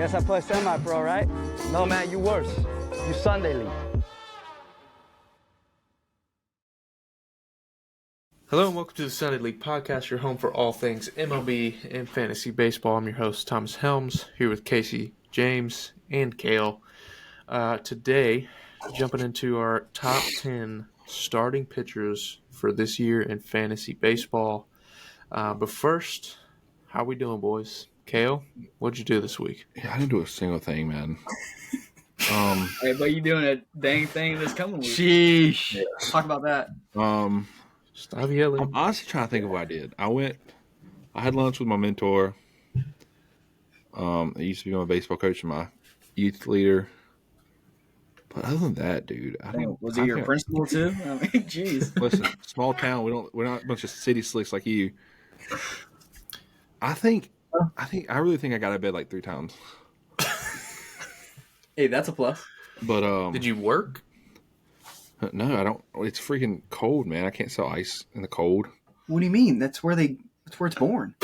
Guess I play semi-pro, right? No, man, you worse. You Sunday league. Hello and welcome to the Sunday League Podcast, your home for all things MLB and Fantasy Baseball. I'm your host, Thomas Helms, here with Casey, James, and Cale. Today, jumping into our top 10 starting pitchers for this year in Fantasy Baseball. But first, how we doing, boys? Cale, what'd you do this week? Yeah, I didn't do a single thing, man. Hey, but you doing a dang thing this coming week. Sheesh. Yeah. Talk about that. Stop yelling. I'm honestly trying to think of what I did. I had lunch with my mentor. He used to be my baseball coach and my youth leader. But other than that, dude, Was he your principal too? I mean, jeez. Listen, small town. We're not a bunch of city slicks like you. I really think I got out of bed like 3 times. Hey, that's a plus. But Did you work? No, I don't. It's freaking cold, man. I can't sell ice in the cold. What do you mean? That's where it's born.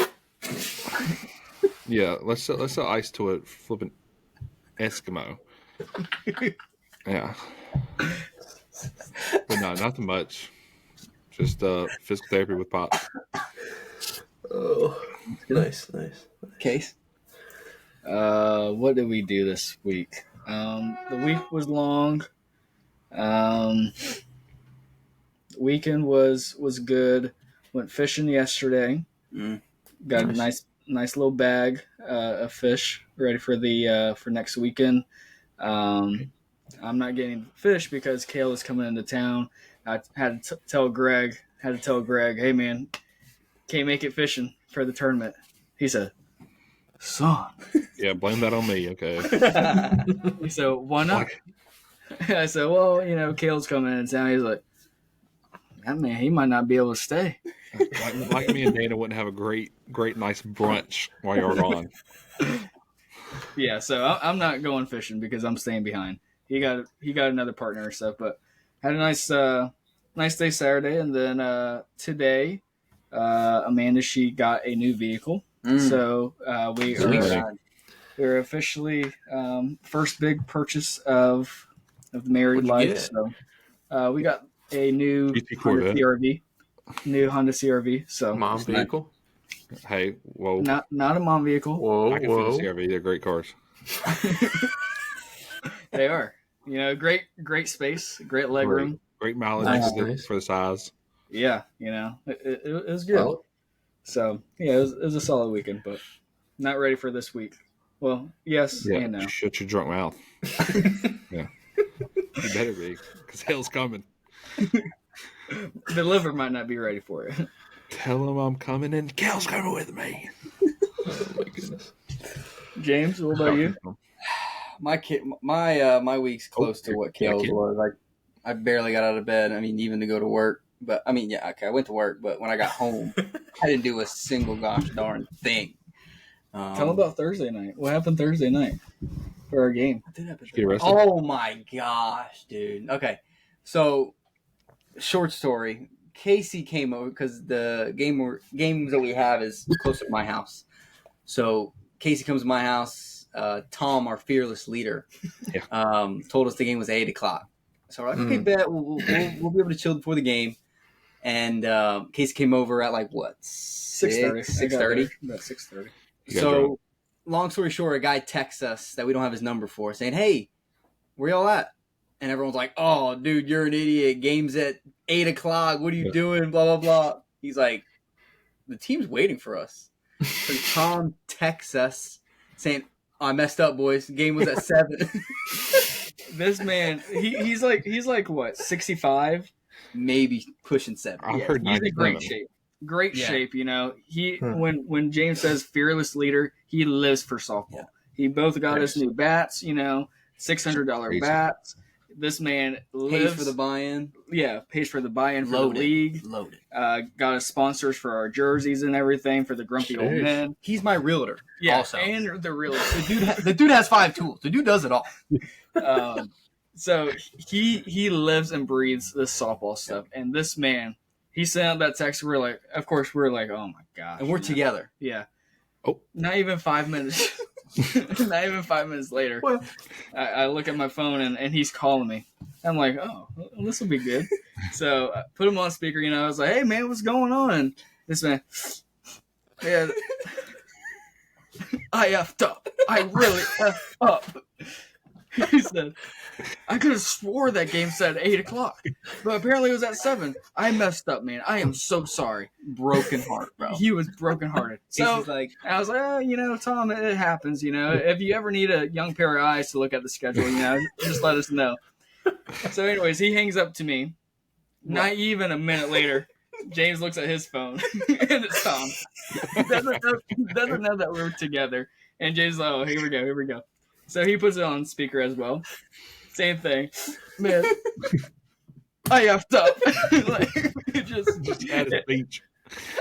Yeah, let's sell ice to a flipping Eskimo. Yeah. But no, nothing much. Just physical therapy with Pops. Oh, nice. Case? What did we do this week? The week was long. Weekend was good. Went fishing yesterday. Got a nice little bag of fish ready for for next weekend. I'm not getting fish because Cale is coming into town. I had to tell Greg, hey man, can't make it fishing for the tournament. He said, son. Yeah, blame that on me, okay. He said, why not? I said, well, Cale's coming into town. He's like, that man, he might not be able to stay. Like me and Dana wouldn't have a great, nice brunch while you're gone. Yeah, so I'm not going fishing because I'm staying behind. He got another partner and stuff, but had a nice day Saturday, and then today, Amanda, she got a new vehicle, so we're officially first big purchase of the married life. So we got a new Honda CRV. So Mom vehicle? Hey, whoa. Not a mom vehicle. Whoa. I can feel the CRV. They're great cars. They are. Great space, great leg room. Great mileage for the size. Yeah, it was good. Well, so, yeah, it was a solid weekend, but not ready for this week. Well, yes and no. Shut your drunk mouth. Yeah. You better be, because hell's coming. The liver might not be ready for it. Tell him I'm coming and Cal's coming with me. Oh, my goodness. James, what about you? My week's close to what Cale's was. Like, I barely got out of bed. I mean, even to go to work. But I mean, yeah, okay, I went to work, but when I got home, I didn't do a single gosh darn thing. Tell them about Thursday night. What happened Thursday night for our game? Oh my gosh, dude. Okay, so short story. Casey came over because the games that we have is close to my house. So Casey comes to my house. Tom, our fearless leader, told us the game was at 8:00. So we're like, okay, bet we'll be able to chill before the game. And Casey came over at like what 6:30. 6:30. About 6:30. So, long story short, a guy texts us that we don't have his number for, saying, "Hey, where y'all at?" And everyone's like, "Oh, dude, you're an idiot. Game's at 8:00. What are you doing? Blah blah blah." He's like, "The team's waiting for us." So Tom texts us saying, "I messed up, boys. The game was at 7." This man, he's like what, 65? Maybe pushing 7. I heard he's in great shape. Great shape, He when James says fearless leader, he lives for softball. Yeah. He both got his new bats, $600 bats. This man lives pays for the buy-in. Yeah, pays for the buy-in for the league. Loaded. Got us sponsors for our jerseys and everything for the grumpy old men. He's my realtor. Yeah, also. And the realtor. The dude has 5 tools. The dude does it all. So he lives and breathes this softball stuff, and this man. He sent out that text. We're like, oh my gosh. And we're together. Yeah. Oh. Not even 5 minutes. Not even 5 minutes later, I look at my phone and he's calling me. I'm like, oh, well, this will be good. So I put him on speaker. I was like, hey man, what's going on? And this man, yeah, I effed up. I really effed up. He said, I could have swore that game said 8 o'clock, but apparently it was at 7. I messed up, man. I am so sorry. Broken heart, bro. He was brokenhearted. So like, I was like, oh, Tom, it happens. If you ever need a young pair of eyes to look at the schedule, just let us know. So, anyways, he hangs up to me. Not even a minute later, James looks at his phone, and it's Tom. Doesn't know that we're together. And James is like, oh, here we go. So he puts it on speaker as well. Same thing. Man, I effed up. just at his speech.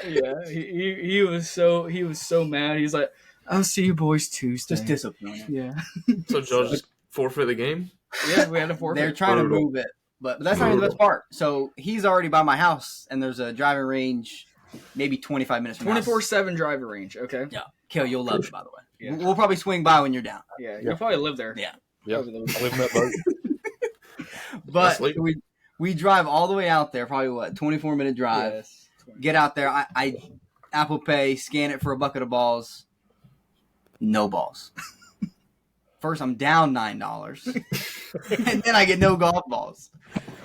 Yeah, he was so mad. He's like, I'll see you boys Tuesday. Just discipline. Yeah. So Joe just forfeit the game? Yeah, we had to forfeit. They're trying to move it, but that's not even the best part. So he's already by my house, and there's a driving range, maybe 25 minutes from 24/7 driving range. Okay. Yeah, Kale, you'll love it, by the way. Yeah. We'll probably swing by when you're down. Yeah, you'll probably live there. Yeah. Yeah, I live in that boat. But we drive all the way out there, probably 24-minute drive. Yes. Get out there. I Apple Pay, scan it for a bucket of balls. No balls. First, I'm down $9, and then I get no golf balls.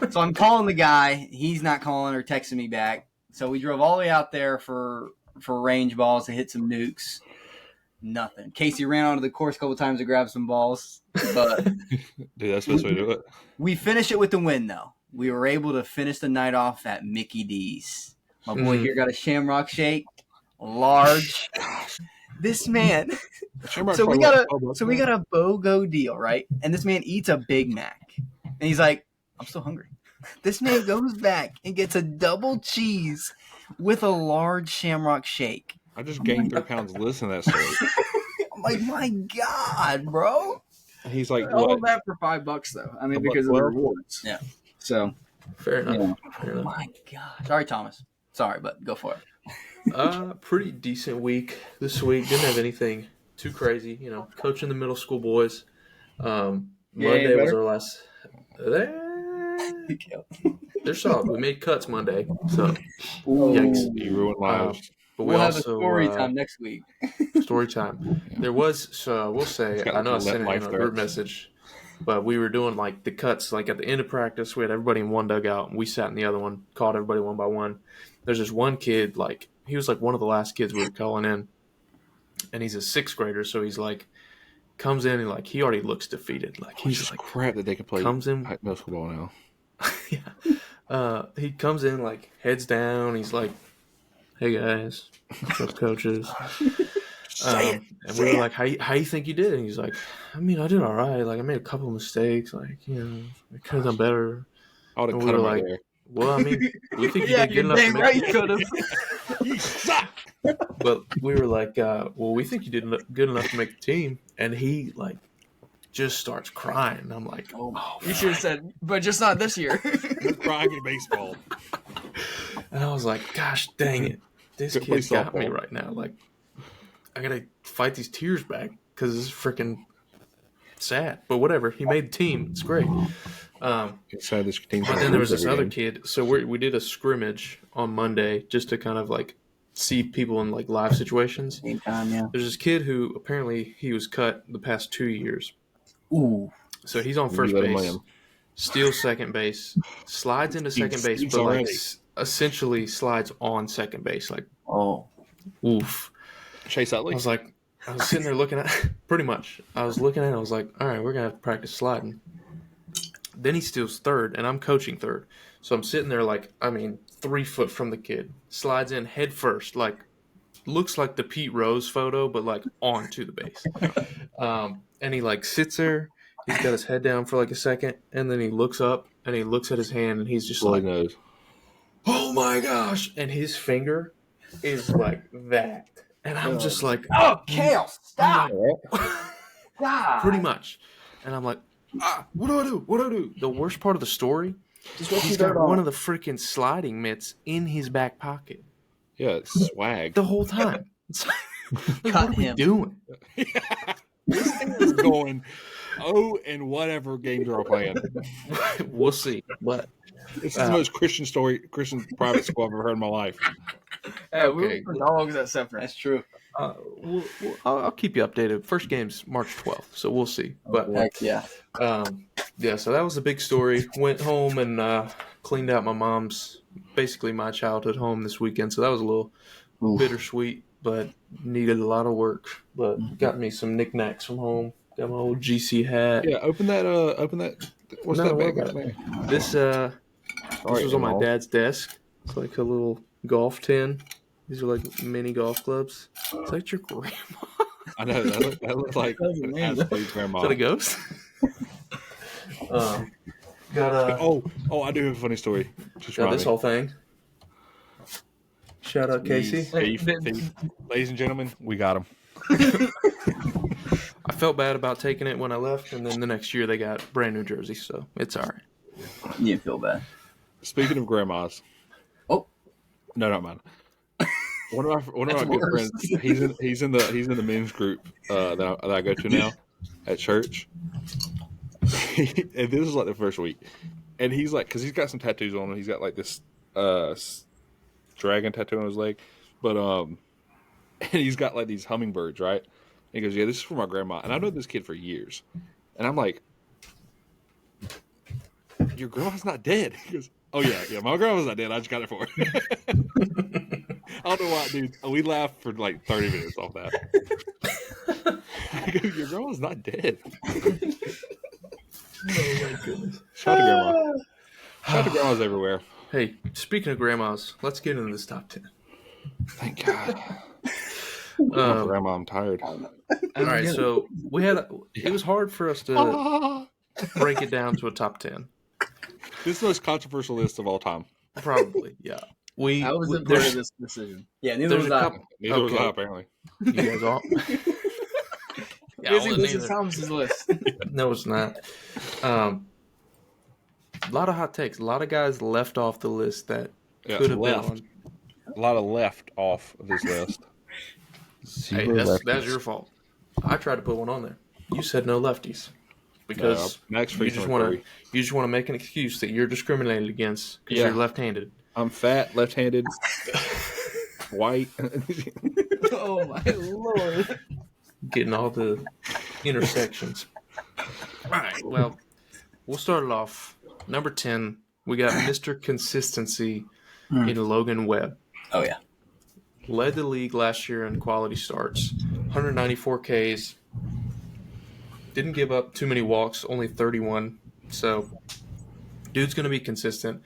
So I'm calling the guy. He's not calling or texting me back. So we drove all the way out there for range balls to hit some nukes. Nothing. Casey ran onto the course a couple times to grab some balls, but Dude, that's the best way to do it. we finished it with the win, though. We were able to finish the night off at Mickey D's. My boy here got a Shamrock Shake, large. This man. So we got a BOGO deal, right? And this man eats a Big Mac, and he's like, "I'm still hungry." This man goes back and gets a double cheese with a large Shamrock Shake. I just gained 3 pounds listening to that story. I'm like, my God, bro. He's like, All what? of that for $5 though. I mean, About because of the 12? rewards. Yeah. So Fair enough. Fair Oh enough. my God. Sorry, Thomas. Sorry, but go for it. Pretty decent week this week. Didn't have anything too crazy. Coaching the middle school boys. Monday was our last. They're solid. We made cuts Monday, so yikes. You ruined lives. But We'll have a story time next week. Story time. There was, so we'll say, I know I sent it in a group message, but we were doing like the cuts, like at the end of practice, we had everybody in one dugout, and we sat in the other one, called everybody one by one. There's this one kid, like, he was like one of the last kids we were calling in, and he's a 6th grader, so he's like, comes in and like, he already looks defeated. Like, he's just like, crap that they can play comes in, middle school ball now. yeah. He comes in like heads down. He's like, "Hey guys, what's up, coaches?" And we were like, "How you think you did?" And he's like, "I mean, I did all right. Like, I made a couple of mistakes. Like, I could have done better." I would have And cut we him were right like, there. "Well, I mean, we think you yeah, did good you're enough to dang make right it." you could have. You suck. But we were like, "Well, we think you did good enough to make the team." And he like just starts crying. And I'm like, "Oh, You should have said, but just not this year. You're crying in baseball. And I was like, gosh dang it. This Good kid's play got me softball. right now. Like, I got to fight these tears back because it's freaking sad. But whatever. He made the team. It's great. Inside this team. But then there was this other kid. So we did a scrimmage on Monday just to kind of like see people in like live situations. Same time, yeah. There's this kid who apparently he was cut the past 2 years. Ooh. So he's on first base, steals second base, slides into second base, but like essentially slides on second base. Like, Oh. oof. Chase Utley. I was sitting there looking at, pretty much. I was looking at it, I was like, all right, we're going to have to practice sliding. Then he steals third, and I'm coaching third. So I'm sitting there 3 foot from the kid. Slides in head first, like, looks like the Pete Rose photo, but like onto the base. And he like sits there. He's got his head down for like a second, and then he looks up and he looks at his hand, and he's just like, nose. "Oh my gosh!" And his finger is like that, and I'm just like, Oh, Kale, stop. God. pretty much. And I'm like, what do I do? What do I do? The worst part of the story, he's got one of the freaking sliding mitts in his back pocket Yeah, it's swag. the whole time. It's like, what are we him. doing? This thing is going, and whatever games are all playing. We'll see. But This is the most Christian private school I've ever heard in my life. Hey, we were for dogs at Separate. That's true. I'll keep you updated. First game's March 12th, so we'll see. But Heck yeah. yeah, so that was a big story. Went home and cleaned out my mom's, basically my childhood home this weekend. So that was a little bittersweet, but needed a lot of work. But got me some knickknacks from home. Got my old GC hat. Yeah, open that. What's No, that what bag? about This was on my dad's desk. It's like a little golf tin. These are like mini golf clubs. It's like your grandma. I know that looks like an absolute grandma. Is that a ghost? Got I do have a funny story. Just got this me. whole thing. Shout out Casey. Thief. Ladies and gentlemen, we got him. I felt bad about taking it when I left, and then the next year they got brand new jerseys, so it's all right. You didn't feel bad. Speaking of grandmas. Oh. No, not mine. One of my good friends. He's in the men's group that I go to now at church. And this is like the first week, and he's like, because he's got some tattoos on him. He's got like this dragon tattoo on his leg, but and he's got like these hummingbirds, right? And he goes, "Yeah, this is for my grandma." And I've known this kid for years, and I'm like, "Your grandma's not dead." He goes, "Oh yeah, my grandma's not dead. I just got it for her." I don't know why, dude. We laughed for like 30 minutes off that. I go, "Your grandma's not dead." Oh my goodness. Shout out to grandma. Shout out to grandmas everywhere. Hey, speaking of grandmas, let's get into this top 10. Thank God. Grandma, I'm tired. All right, so it was hard for us to break it down to a top 10. This is the most controversial list of all time. Probably, yeah. I wasn't part of this decision. Yeah, neither was I. Neither was I, apparently. You guys all? This is Thomas's list. No, it's not. A lot of hot takes. A lot of guys left off the list that could have been on. A lot of left off of this list. Hey, that's your fault. I tried to put one on there. You said no lefties because you just want to make an excuse that you're discriminated against because you're left-handed. I'm fat, left-handed, white. Oh my Lord! Getting all the intersections. All right. Well, we'll start it off. Number 10, we got Mr. Consistency in Logan Webb. Oh yeah. Led the league last year in quality starts, 194 Ks. Didn't give up too many walks, only 31. So, dude's going to be consistent.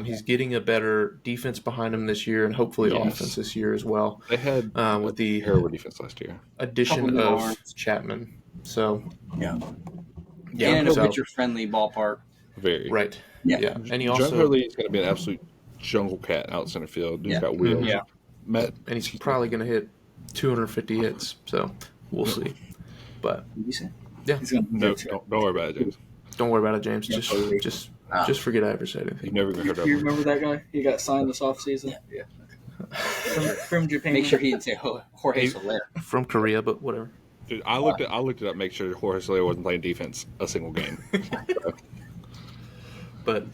He's getting a better defense behind him this year, and hopefully offense this year as well. They had with the terrible defense last year. Addition of Chapman. So and a pitcher friendly ballpark. Very right. Yeah. And he also Hurley is going to be an absolute jungle cat out center field. He's got wheels. Yeah. And he's probably going to hit 250 hits. So we'll see. But yeah, don't worry about it, James. Don't worry about it, James. Just forget I ever said anything. You've never even heard of You him. remember that guy? He got signed this offseason? Yeah. From Japan. Make sure he didn't say Jorge Soler. From Korea, but whatever. Dude, I looked it up, make sure Jorge Soler wasn't playing defense a single game. But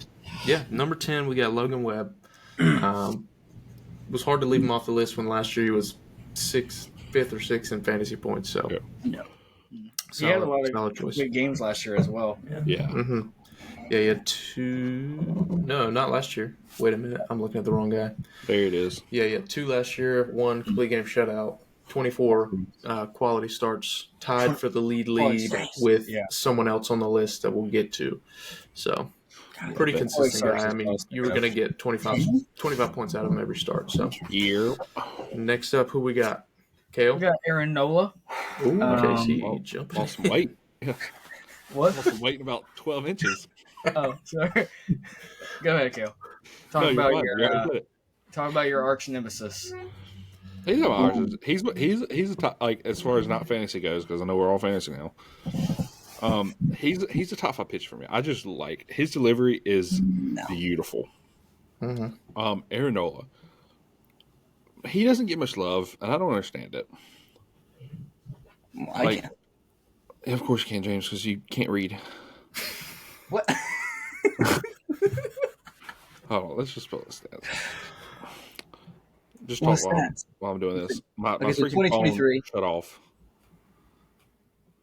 yeah, number 10, we got Logan Webb. It was hard to leave him off the list when last year he was fifth or sixth in fantasy points. So He had a lot of good games last year as well. Yeah. Mm-hmm. Yeah, he had two. No, not last year. Wait a minute, I'm looking at the wrong guy. There it is. Yeah, he had two last year. 1 complete game shutout. 24 quality starts, tied for the lead with someone else on the list that we'll get to. So, pretty consistent guy. I mean, you were going to get 25 points out of him every start. So, next up, who we got? Cale? We got Aaron Nola. Ooh, Casey jumping. Lost some weight. What? Lost some weight in about 12 inches. Oh, sorry. Go ahead, Cale. Talk about your arch nemesis. He's a top, like, as far as not fantasy goes, because I know we're all fantasy now. He's a top 5 pitcher for me. I just like his delivery is beautiful. Mm-hmm. Aaron Nola, he doesn't get much love, and I don't understand it. I can't. Of course you can, James, because you can't read. What? Oh, let's just spell this down. Just What's talk that? while I'm doing this. My Okay, so freaking phone 2023. shut off.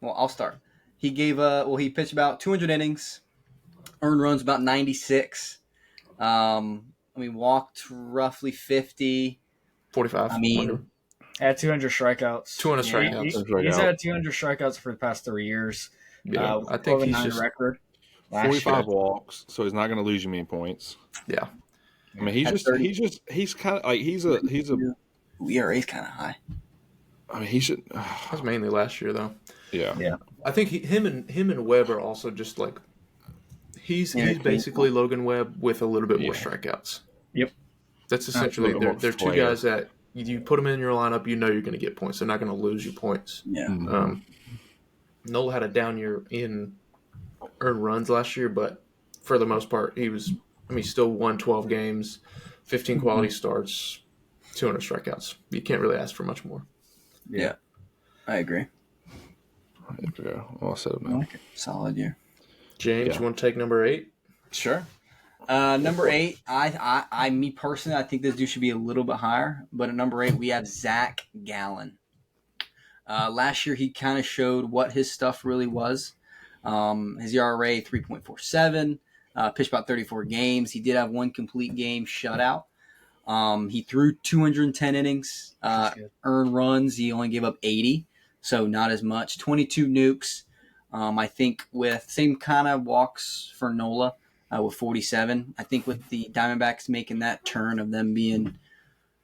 Well, I'll start. He gave he pitched about 200 innings, earned runs about 96. Walked roughly 50. 45. I mean, whatever. Had 200 strikeouts. 200 He- strikeouts. he's had 200 strikeouts for the past 3 years. Yeah, I think 12 he's and 9 just record. Last 45 year. walks, so he's not going to lose you many points. yeah. I mean, he's kind of like he's a ERA's kind of high. I mean, he should. That's mainly last year though. Yeah. I think him and Webb are also just like he's basically Logan Webb with a little bit more strikeouts. Yep. That's essentially Absolutely. they're two Flair. guys that you put them in your lineup, you know you're going to get points. They're not going to lose you points. Yeah. Nola had a down year in earned runs last year, but for the most part, he still won 12 games, 15 quality starts, 200 strikeouts. You can't really ask for much more. Yeah. I agree. There we go. All set up now. Okay. Solid year. James, Yeah. you want to take number 8? Sure. Number 8, me personally, I think this dude should be a little bit higher. But at number 8, we have Zach Gallen. Last year, he kind of showed what his stuff really was. His ERA 3.47. Pitched about 34 games. He did have one complete game shutout. He threw 210 innings. Earned runs, he only gave up 80, so not as much. 22 nukes. I think with same kind of walks for Nola with 47. I think with the Diamondbacks making that turn of them being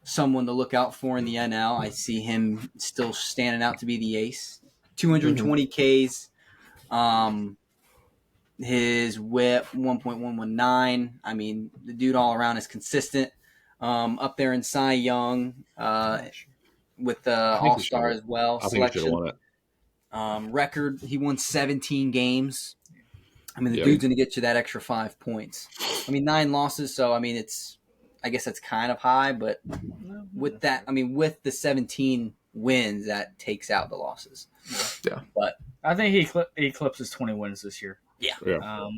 someone to look out for in the NL, I see him still standing out to be the ace. 220 Ks. His whip 1.119. I mean, the dude all around is consistent. Up there in Cy Young with the All-Star as well. I think he should have won it. Record, he won 17 games. I mean, the dude's going to get you that extra 5 points. I mean, 9 losses, so, I mean, I guess that's kind of high, but with that, I mean, with the 17 wins, that takes out the losses. Yeah. But I think he eclipses 20 wins this year. Yeah.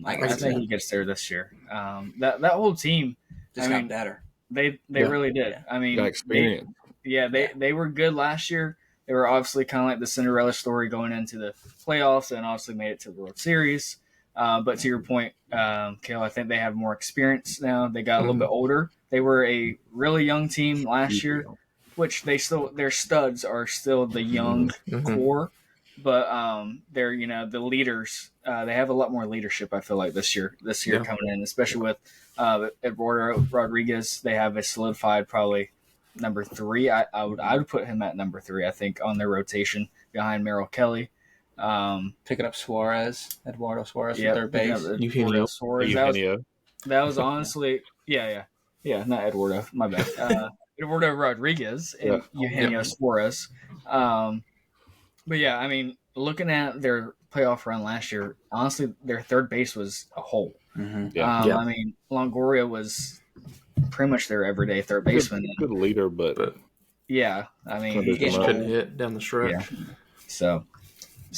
I think he gets there this year. That whole team just got better. They really did. I mean, Got experience. They were good last year. They were obviously kind of like the Cinderella story going into the playoffs and obviously made it to the World Series. But to your point, Cale, I think they have more experience now. They got a little bit older. They were a really young team last year, which their studs are still the young core. But they're the leaders. They have a lot more leadership. I feel like this year coming in, especially with Eduardo Rodriguez. They have a solidified probably number 3. I would put him at number 3. I think on their rotation behind Merrill Kelly. Picking up Eduardo Suarez from third base. Eugenio. Suarez. That was honestly, not Eduardo. My bad. Eduardo Rodriguez and Eugenio Suarez. But yeah, I mean, looking at their playoff run last year, honestly, their third base was a hole. I mean, Longoria was pretty much their everyday third baseman. Good leader, but I mean, he couldn't hit down the stretch. Yeah.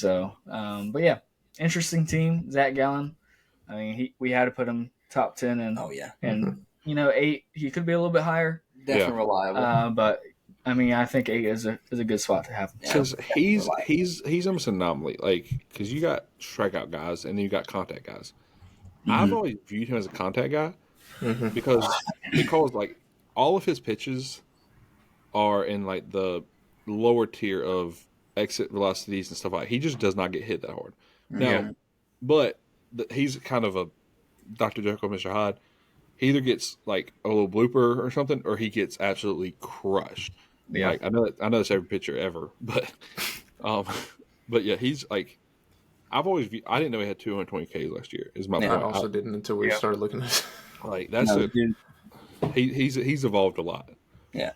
But yeah, interesting team, Zach Gallen. I mean, we had to put him top 10, and 8. He could be a little bit higher, definitely reliable. but I mean, I think 8 is a good spot to have. Because he's almost an anomaly, like because you got strikeout guys and then you got contact guys. I've always viewed him as a contact guy because like all of his pitches are in like the lower tier of exit velocities and stuff like that. He just does not get hit that hard. Now, but he's kind of a Dr. Jekyll, Mr. Hyde. He either gets like a little blooper or something, or he gets absolutely crushed. Yeah, like, I know it's every pitcher ever, but yeah, he's like I didn't know he had 220 Ks last year. Is my point. I also didn't until we started looking at like that's he's evolved a lot. Yeah,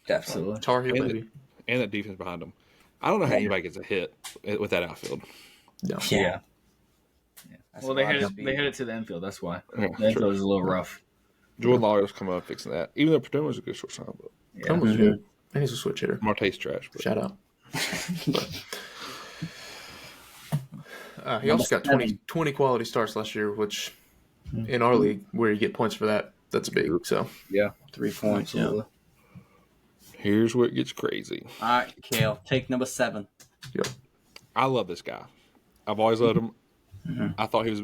definitely. Tar Heel baby, and that defense behind him. I don't know how anybody gets a hit with that outfield. No. Yeah. Well, they hit it to the infield. That's why the infield was a little rough. Jordan Lawyer's come up fixing that. Even though Perdomo's a good shortstop, but Perdomo's good. And he's a switch hitter. Marte's trash. But. Shout out. He also got 20 quality starts last year, which in our league, where you get points for that, that's big. So Yeah, 3 points. Yeah. Here's where it gets crazy. All right, Cale, take number 7. Yep. I love this guy. I've always loved him. Mm-hmm. I thought he was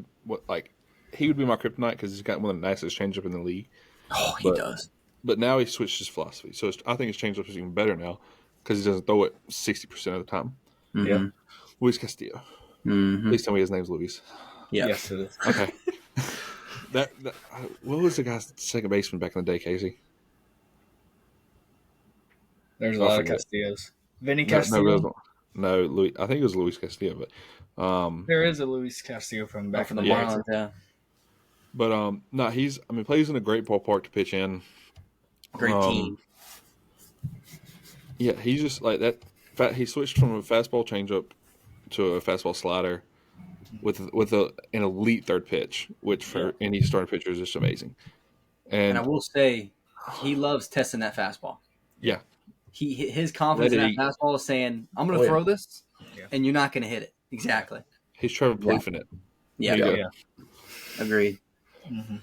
he would be my kryptonite because he's got one of the nicest changeup in the league. Oh, he does. But now he switched his philosophy, so I think his changeup is even better now because he doesn't throw it 60% of the time. Mm-hmm. Yeah. Luis Castillo. Mm-hmm. Please tell me his name's Luis. Yeah. Yes, it is. Okay. What was the guy's second baseman back in the day, Casey? There's a lot of Castillos. Vinny No, Castillo. no, Luis. I think it was Luis Castillo, but There is a Luis Castillo from back From in the the Marlins, yeah. But no, plays in a great ballpark to pitch in. Great team. Yeah, he's just like that. He switched from a fastball changeup to a fastball slider with an elite third pitch, which for any starting pitcher is just amazing. And I will say, he loves testing that fastball. Yeah, his confidence in that fastball is saying, "I'm going to throw this, and you're not going to hit it." Exactly. He's Trevor Plouffe in it. Yeah. Agreed. Mm-hmm.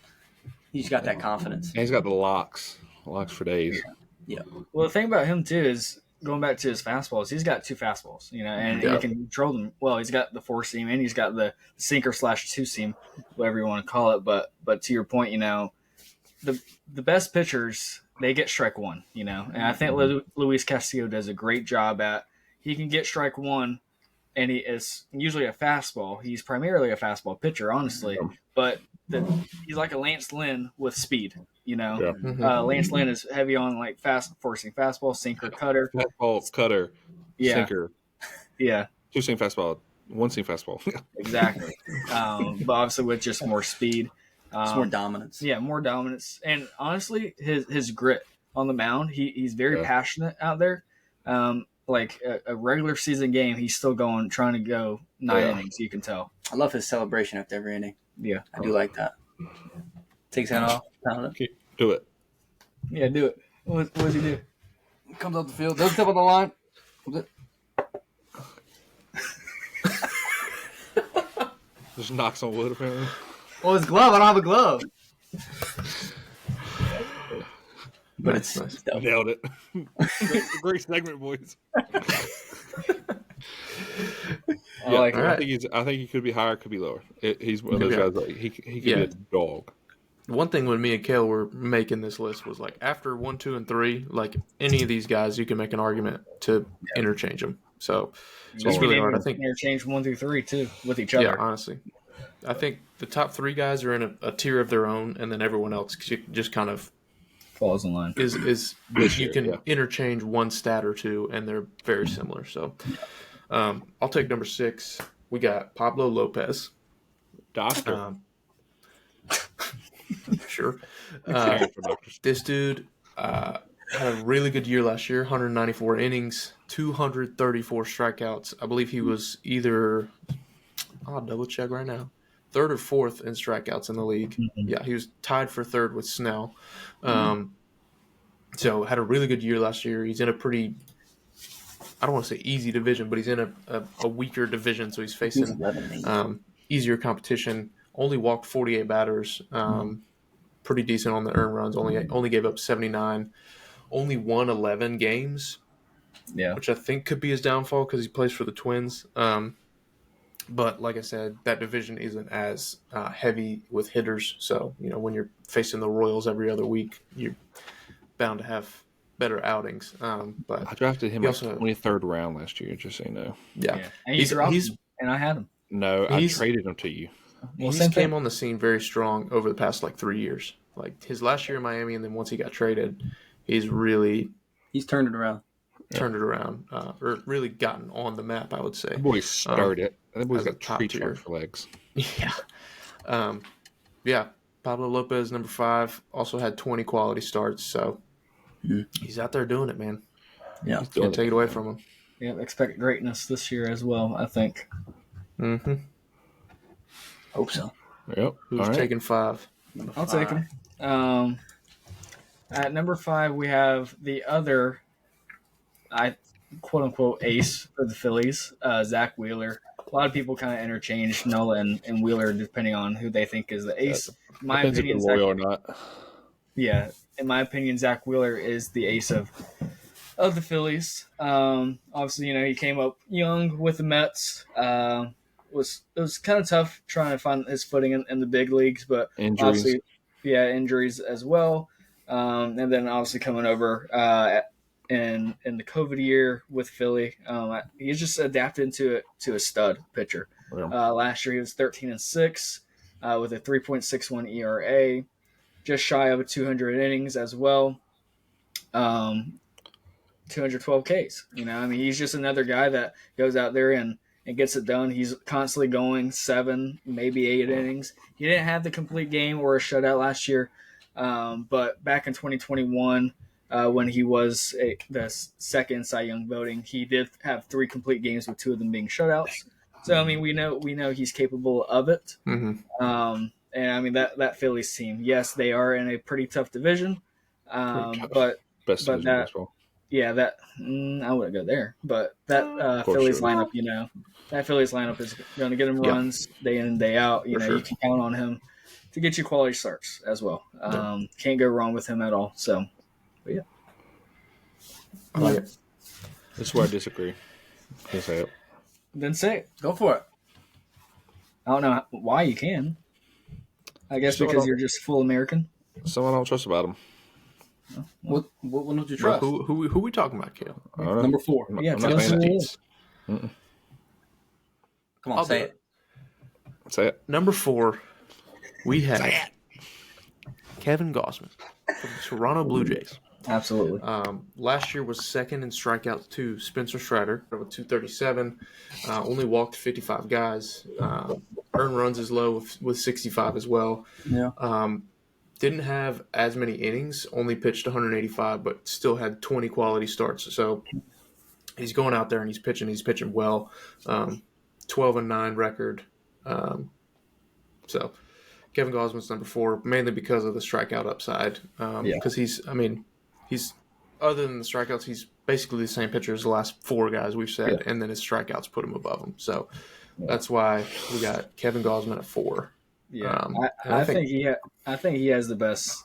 He's got that confidence. And he's got the locks for days. Yeah. Well, the thing about him too is going back to his fastballs. He's got 2 fastballs, and he can control them well. He's got the 4-seam and he's got the sinker / 2-seam, whatever you want to call it. But to your point, the best pitchers, they get strike 1, and I think Luis Castillo does a great job at. He can get strike 1, and he is usually a fastball. He's primarily a fastball pitcher, honestly, but he's like a Lance Lynn with speed. Lance Lynn is heavy on like forcing fastball, sinker, cutter. Fastball, cutter, sinker. Yeah. 2-seam fastball, 1-seam fastball. Exactly. But obviously with just more speed. It's more dominance. Yeah, more dominance. And honestly, his grit on the mound, he's very passionate out there. Like a regular season game, he's still trying to go 9 innings, you can tell. I love his celebration after every inning. Yeah. I do like that. Takes that off. Okay, do it. Yeah, do it. What does he do? Comes off the field, doesn't step on the line. Just knocks on wood, apparently. Well, his glove. I don't have a glove. But it's nice. Nailed it. Great segment, boys. I think he could be higher, could be lower. He's one of those guys that he could be a dog. One thing when me and Cale were making this list was like after 1, 2, and 3, like any of these guys, you can make an argument to interchange them. So it's really hard. I think interchange 1 through 3 too with each other. Yeah, honestly, I think the top 3 guys are in a tier of their own, and then everyone else just kind of falls in line. Is you can interchange one stat or two, and they're very similar. So I'll take number 6. We got Pablo Lopez. Doctor. Sure. This dude had a really good year last year, 194 innings, 234 strikeouts. I believe he was either, I'll double check right now, 3rd or 4th in strikeouts in the league. Mm-hmm. Yeah, he was tied for 3rd with Snell. So had a really good year last year. He's in a pretty, I don't want to say easy division, but he's in a weaker division, so he's facing easier competition. Only walked 48 batters. Pretty decent on the earned runs. Only gave up 79. Only won 11 games. Yeah, which I think could be his downfall because he plays for the Twins. But like I said, that division isn't as heavy with hitters. So when you're facing the Royals every other week, you're bound to have better outings. But I drafted him in the 23rd round last year, just so you know. Yeah. And he's him, and I had him. No, I traded him to you. Well, he came on the scene very strong over the past 3 years. Like his last year in Miami, and then once he got traded, he's turned it around. Or really gotten on the map, I would say. That boy started. That boy's got tree trunk for legs. Yeah. Pablo Lopez, number 5, also had 20 quality starts, so he's out there doing it, man. Yeah, can't take it away from him. Yeah, expect greatness this year as well, I think. Mm-hmm. Hope so. Yep. Who's taking 5? I'll take him. At number 5, we have the other, quote unquote, ace for the Phillies, Zach Wheeler. lot of people kind of interchange Nola and Wheeler depending on who they think is the ace. In my Depends if opinion, they're loyal or not. yeah, in my opinion, Zach Wheeler is the ace of the Phillies. Obviously, he came up young with the Mets. It was kind of tough trying to find his footing in the big leagues, but Injuries. obviously, yeah, injuries as well. And then obviously coming over in the COVID year with Philly, he's just adapted to a stud pitcher. Yeah. Last year he was 13-6 with a 3.61 ERA, just shy of 200 innings as well. 212 Ks. He's just another guy that goes out there and gets it done. He's constantly going 7, maybe 8 innings. He didn't have the complete game or a shutout last year, but back in 2021, when he was the second Cy Young voting, he did have 3 complete games with 2 of them being shutouts. So we know he's capable of it. Mm-hmm. And that Phillies team, yes, they are in a pretty tough division, but Best but division in that baseball. yeah, I wouldn't go there, but that Phillies lineup, that Phillies lineup is going to get him runs day in and day out. You can count on him to get you quality starts as well. Can't go wrong with him at all. So, but yeah, I like it. This is where I disagree. Can say it. Then say it. Go for it. I don't know why you can. I guess because you're just full American. Someone I don't trust about him. What don't you trust? Who we talking about, Cale? Number 4. Yeah, I'm tell not us saying who it. it is. Come on, say it. Say it. Number 4, we have Kevin Gausman from the Toronto Blue Jays. Absolutely. Last year was second in strikeouts to Spencer Strider with 237. Only walked 55 guys. Earned runs is low with 65 as well. Yeah. Didn't have as many innings, only pitched 185, but still had 20 quality starts. So he's going out there and he's pitching well. 12-9 record. So Kevin Gausman's number 4, mainly because of the strikeout upside. Because he's other than the strikeouts, he's basically the same pitcher as the last 4 guys we've said, and then his strikeouts put him above him. So that's why we got Kevin Gausman at 4. Yeah, I think he has the best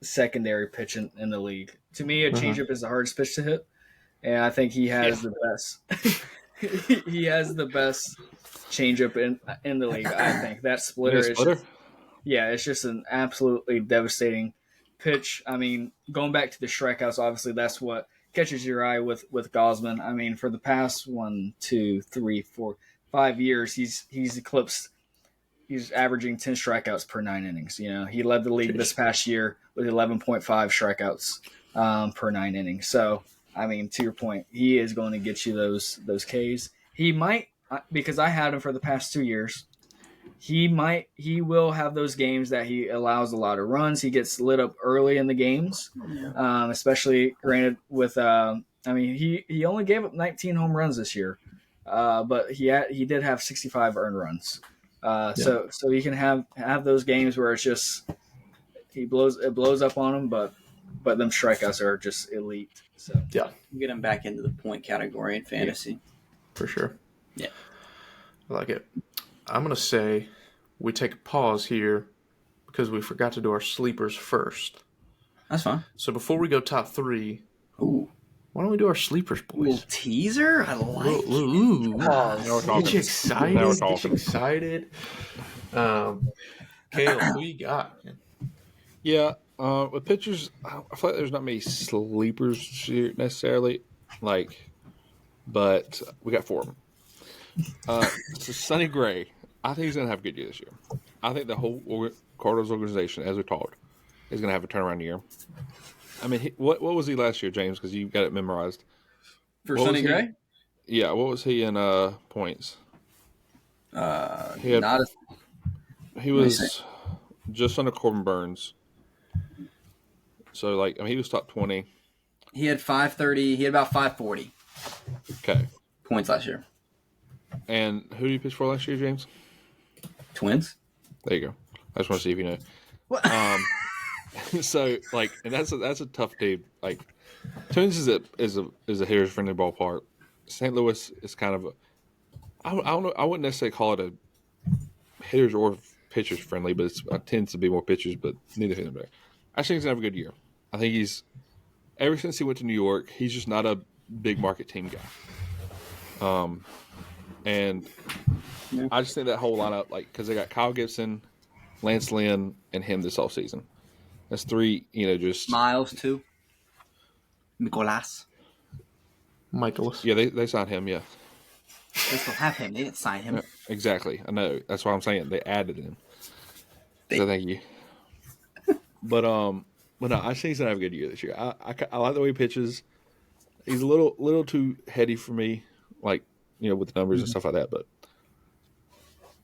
secondary pitch in the league. To me, a changeup is the hardest pitch to hit, and I think he has the best. He has the best changeup in the league. I think that splitter is it's just an absolutely devastating pitch. Going back to the strikeouts, obviously that's what catches your eye with Gausman. For the past 1, 2, 3, 4, 5 years, he's eclipsed. He's averaging 10 strikeouts per 9 innings. He led the league this past year with 11.5 strikeouts per 9 innings. So, to your point, he is going to get you those Ks. He might, because I had him for the past 2 years. He will have those games that he allows a lot of runs. He gets lit up early in the games, especially granted with. He only gave up 19 home runs this year, but he did have 65 earned runs. So you can have those games where it's just it blows up on him, but them strikeouts are just elite. So get him back into the point category in fantasy for sure. Yeah, I like it. I'm gonna say we take a pause here because we forgot to do our sleepers first. That's fine. So before we go top 3, ooh, why don't we do our sleepers, boys? Little teaser. I like. Ooh, get you excited. Now we're Get you excited. Cale, who you got? Yeah, with pitchers, I feel like there's not many sleepers here necessarily, but we got 4 of them. So Sonny Gray, I think he's going to have a good year this year. I think the whole Cardinals organization, as we talked, is going to have a turnaround year. What was he last year, James? Because you got it memorized. For Sonny Gray? Yeah, what was he in points? He was just under Corbin Burns. So, he was top 20. He had 530. He had about 540. Okay. Points last year. And who did you pitch for last year, James? Twins. There you go. I just want to see if you know. What? So, and that's a tough dude. Twins is a hitter's friendly ballpark. St. Louis is kind of I don't know. I wouldn't necessarily call it a hitters or pitchers friendly, but it tends to be more pitchers. But neither here nor there. I think he's gonna have a good year. I think he's ever since he went to New York, he's just not a big market team guy. And I just think that whole lineup, like, because they got Kyle Gibson, Lance Lynn, and him this offseason. That's three, just Miles too. Nicolas. Michaelis. Yeah, they signed him. Yeah, They still have him. They didn't sign him. exactly. I know. That's why I'm saying they added him. So thank you. But no, I think he's gonna have a good year this year. I like the way he pitches. He's a little too heady for me, like with the numbers and stuff like that. But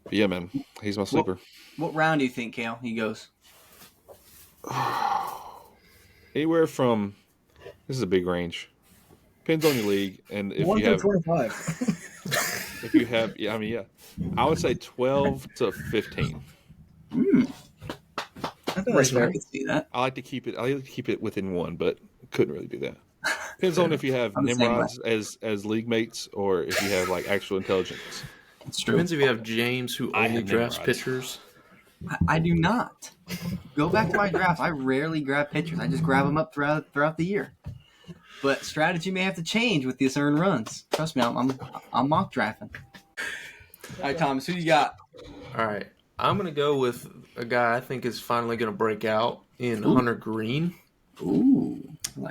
yeah, man, he's my sleeper. What round do you think, Cale, he goes? Anywhere from, this is a big range. Depends on your league, and if 1 you through have 25. if you have, I would say 12 to 15. I think that's I fair. can see that. I like to keep it within one, but couldn't really do that. Depends on if you have I'm the same Nimrods as league mates or if you have like actual intelligence. It's true. Depends if you have James who I only have drafts Nimrods. pitchers. I do not. Go back to my draft. I rarely grab pitchers. I just grab them up throughout the year. But strategy may have to change with these earned runs. Trust me, I'm mock drafting. All right, Thomas, who you got? All right. I'm going to go with a guy I think is finally going to break out in Hunter Green. Ooh,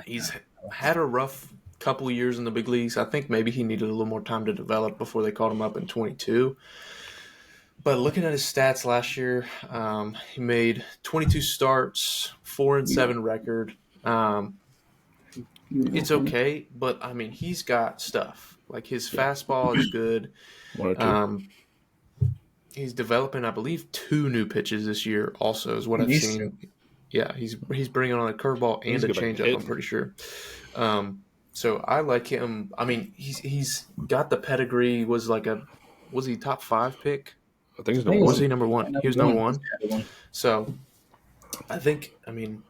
He's had a rough couple of years in the big leagues. I think maybe he needed a little more time to develop before they called him up in 22. But looking at his stats last year, he made 22 starts, 4-7 record. It's okay, but I mean, he's got stuff. Like his fastball is good. 1 or 2. He's developing, I believe, 2 new pitches this year. Also, is what I've seen. Yeah, he's bringing on a curveball and a changeup. I'm pretty sure. So I like him. I mean, he's got the pedigree. Was he top 5 pick? I think he's Or number was 1. he number 1? He was number 1. So I think, and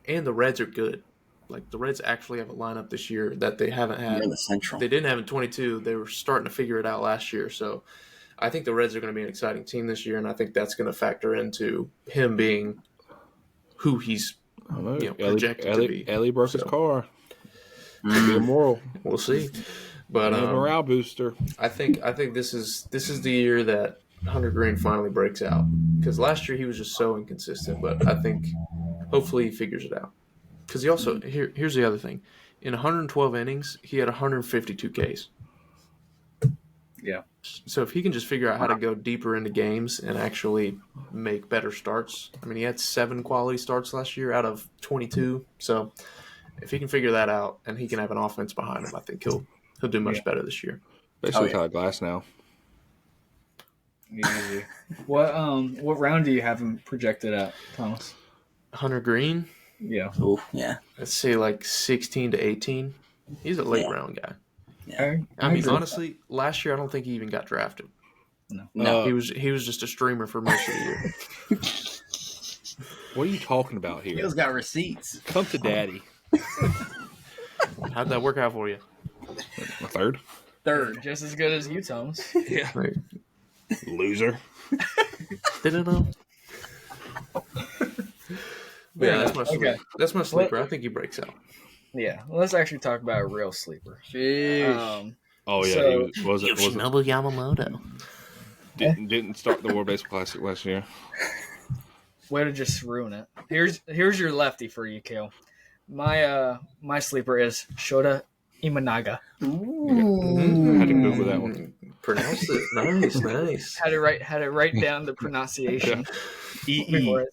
the Reds are good. Like the Reds actually have a lineup this year that they haven't had. in the Central. They didn't have in 22. They were starting to figure it out last year. So I think the Reds are going to be an exciting team this year, and I think that's going to factor into him being who he's projected to be. Ellie broke his car. Could be immoral. We'll see. But A morale booster. I think this is the year that Hunter Green finally breaks out, because last year he was just so inconsistent. But I think hopefully he figures it out. Because he also here's the other thing: in 112 innings, he had 152 Ks. Yeah. So if he can just figure out how to go deeper into games and actually make better starts, I mean, he had 7 quality starts last year out of 22. So if he can figure that out and he can have an offense behind him, I think he'll do much better this year. Basically, Tyler Glass now. Easy. What round do you have him projected at, Thomas? Hunter Green, Yeah. Ooh, yeah. let's say like 16 to 18. He's a late round guy. Yeah. I mean, honestly, last year I don't think he even got drafted. No. He was just a streamer for most of the year. What are you talking about here? Cale's got receipts. Come to daddy. How'd that work out for you? A third? Third. Just as good as you, Thomas. Yeah. Right. Loser. Didn't know. Yeah, that's my sleeper. Okay. That's my sleeper. I think he breaks out. Yeah. Let's actually talk about a real sleeper. Sheesh. Oh yeah, So- he was Yamamoto. didn't start the World Baseball Classic last year. Way to just ruin it. Here's your lefty for you, Cale. My sleeper is Shota Imanaga. Ooh. Had to Google that one. Pronounce it. Nice. Had to write down the pronunciation. EE.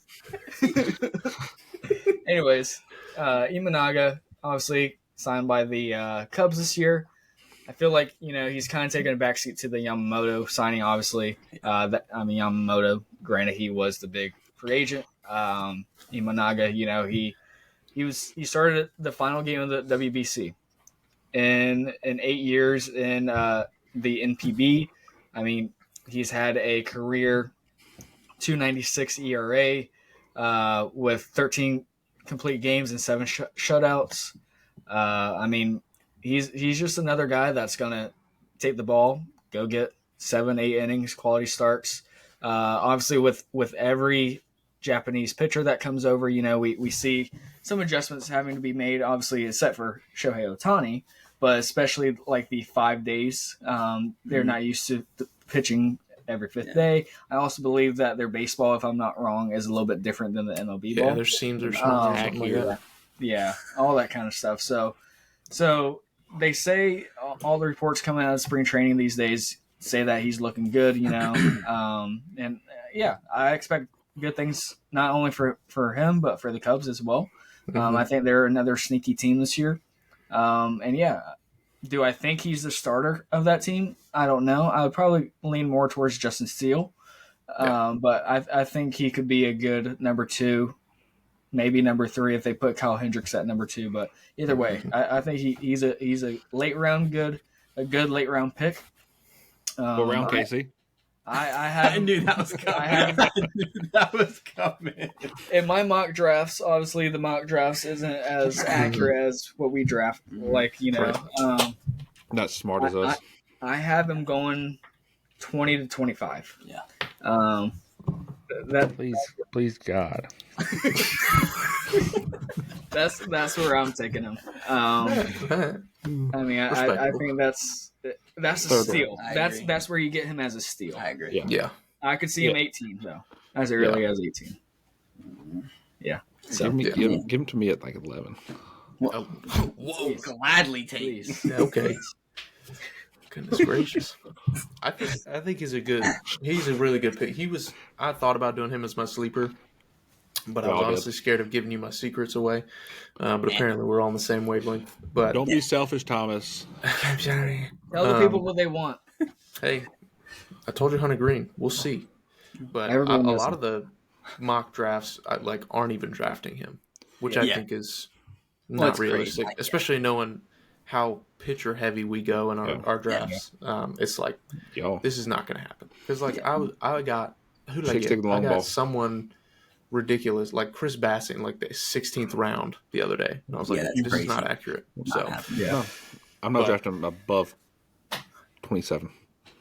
Anyways, Imanaga obviously signed by the Cubs this year. I feel like he's kind of taking a backseat to the Yamamoto signing. Obviously, Yamamoto. Granted, he was the big free agent. Imanaga, he started the final game of the WBC in 8 years in the NPB. I mean, he's had a career 2.96 ERA with 13 complete games and 7 shutouts. I mean, he's just another guy that's gonna take the ball, go get 7-8 innings, quality starts. Obviously, with every Japanese pitcher that comes over, we see some adjustments having to be made, obviously, except for Shohei Ohtani, but especially like the 5 days. They're not used to pitching every fifth day. I also believe that their baseball, if I'm not wrong, is a little bit different than the MLB ball. Yeah, their seams are smaller, something like that. Yeah, all that kind of stuff. So they say all the reports coming out of spring training these days say that he's looking good, I expect good things not only for him but for the Cubs as well. I think they're another sneaky team this year. Do I think he's the starter of that team? I don't know. I would probably lean more towards Justin Steele, but I think he could be a good number 2, maybe number 3 if they put Kyle Hendricks at number 2. But either way, I think he's a late round good late round pick. What round, Casey? I knew that was coming. In my mock drafts, obviously the mock drafts isn't as accurate as what we draft. Not smart as us. I have him going 20 to 25. Yeah. Please God. That's where I'm taking him. I think that's a steal. That's where you get him as a steal. I agree. Yeah. I could see him 18 though, as early as 18. Yeah. So give him to me at like 11. Whoa! Gladly take. Okay. Goodness gracious. I think he's a really good pick. I thought about doing him as my sleeper, but I was honestly scared of giving you my secrets away. But apparently we're all on the same wavelength. But don't be selfish, Thomas. I'm sorry. Tell the people what they want. Hey, I told you Hunter Green. We'll see. But a lot of the mock drafts aren't even drafting him, which I think is not realistic, especially knowing how pitcher heavy we go in our drafts. It's like, this is not going to happen. Because I got someone ridiculous, like Chris Bassett in the 16th round the other day. And I was like, this is not accurate. I'm not drafting him above 27.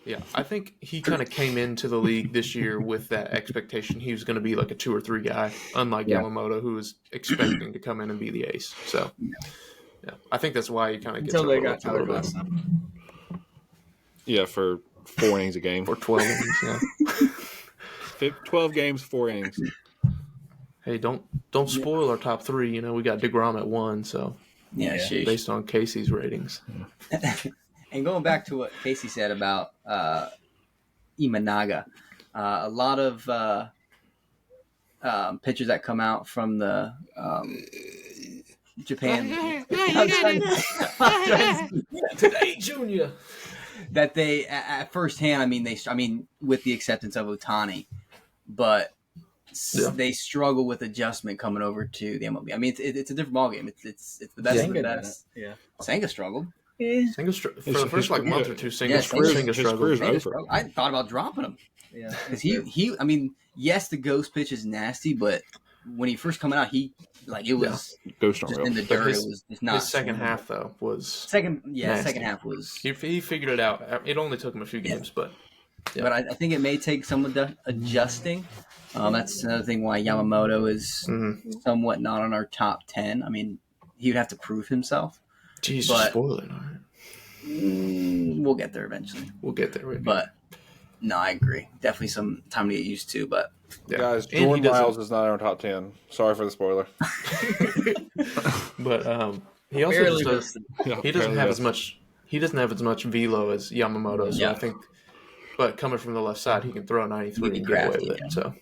Yeah, I think he kind of came into the league this year with that expectation he was going to be like a 2 or 3 guy, unlike Yamamoto, who was expecting to come in and be the ace. So, I think that's why he kind of gets until they got a little bit. Yeah, for 4 innings a game. Or 12 innings, 12 games, 4 innings. Hey, don't spoil our top 3. We got DeGrom at 1, so based on Casey's ratings. And going back to what Casey said about Imanaga, a lot of pitchers that come out from the Japan Today, Junior, that they at first hand, with the acceptance of Ohtani, but they struggle with adjustment coming over to the MLB. It's a different ballgame. It's the best of the best. Yeah, Senga struggled. For the first month or two, Senga struggled. I thought about dropping him. Yeah, because he. Yes, the ghost pitch is nasty, but when he first coming out, it was ghost just in the dirt. It was not. His second half though was second half was. He figured it out. It only took him a few games, but. Yeah. But I think it may take some adjusting. That's another thing why Yamamoto is somewhat not on our top 10. He would have to prove himself. Jeez, spoil it. All right. We'll get there eventually. We'll get there. But no, I agree. Definitely some time to get used to. But guys, Jordan Miles is not in our top 10. Sorry for the spoiler. But he also does. He doesn't have as much. He doesn't have as much velo as Yamamoto. So I think. But coming from the left side, he can throw a 93 and get away with it. So,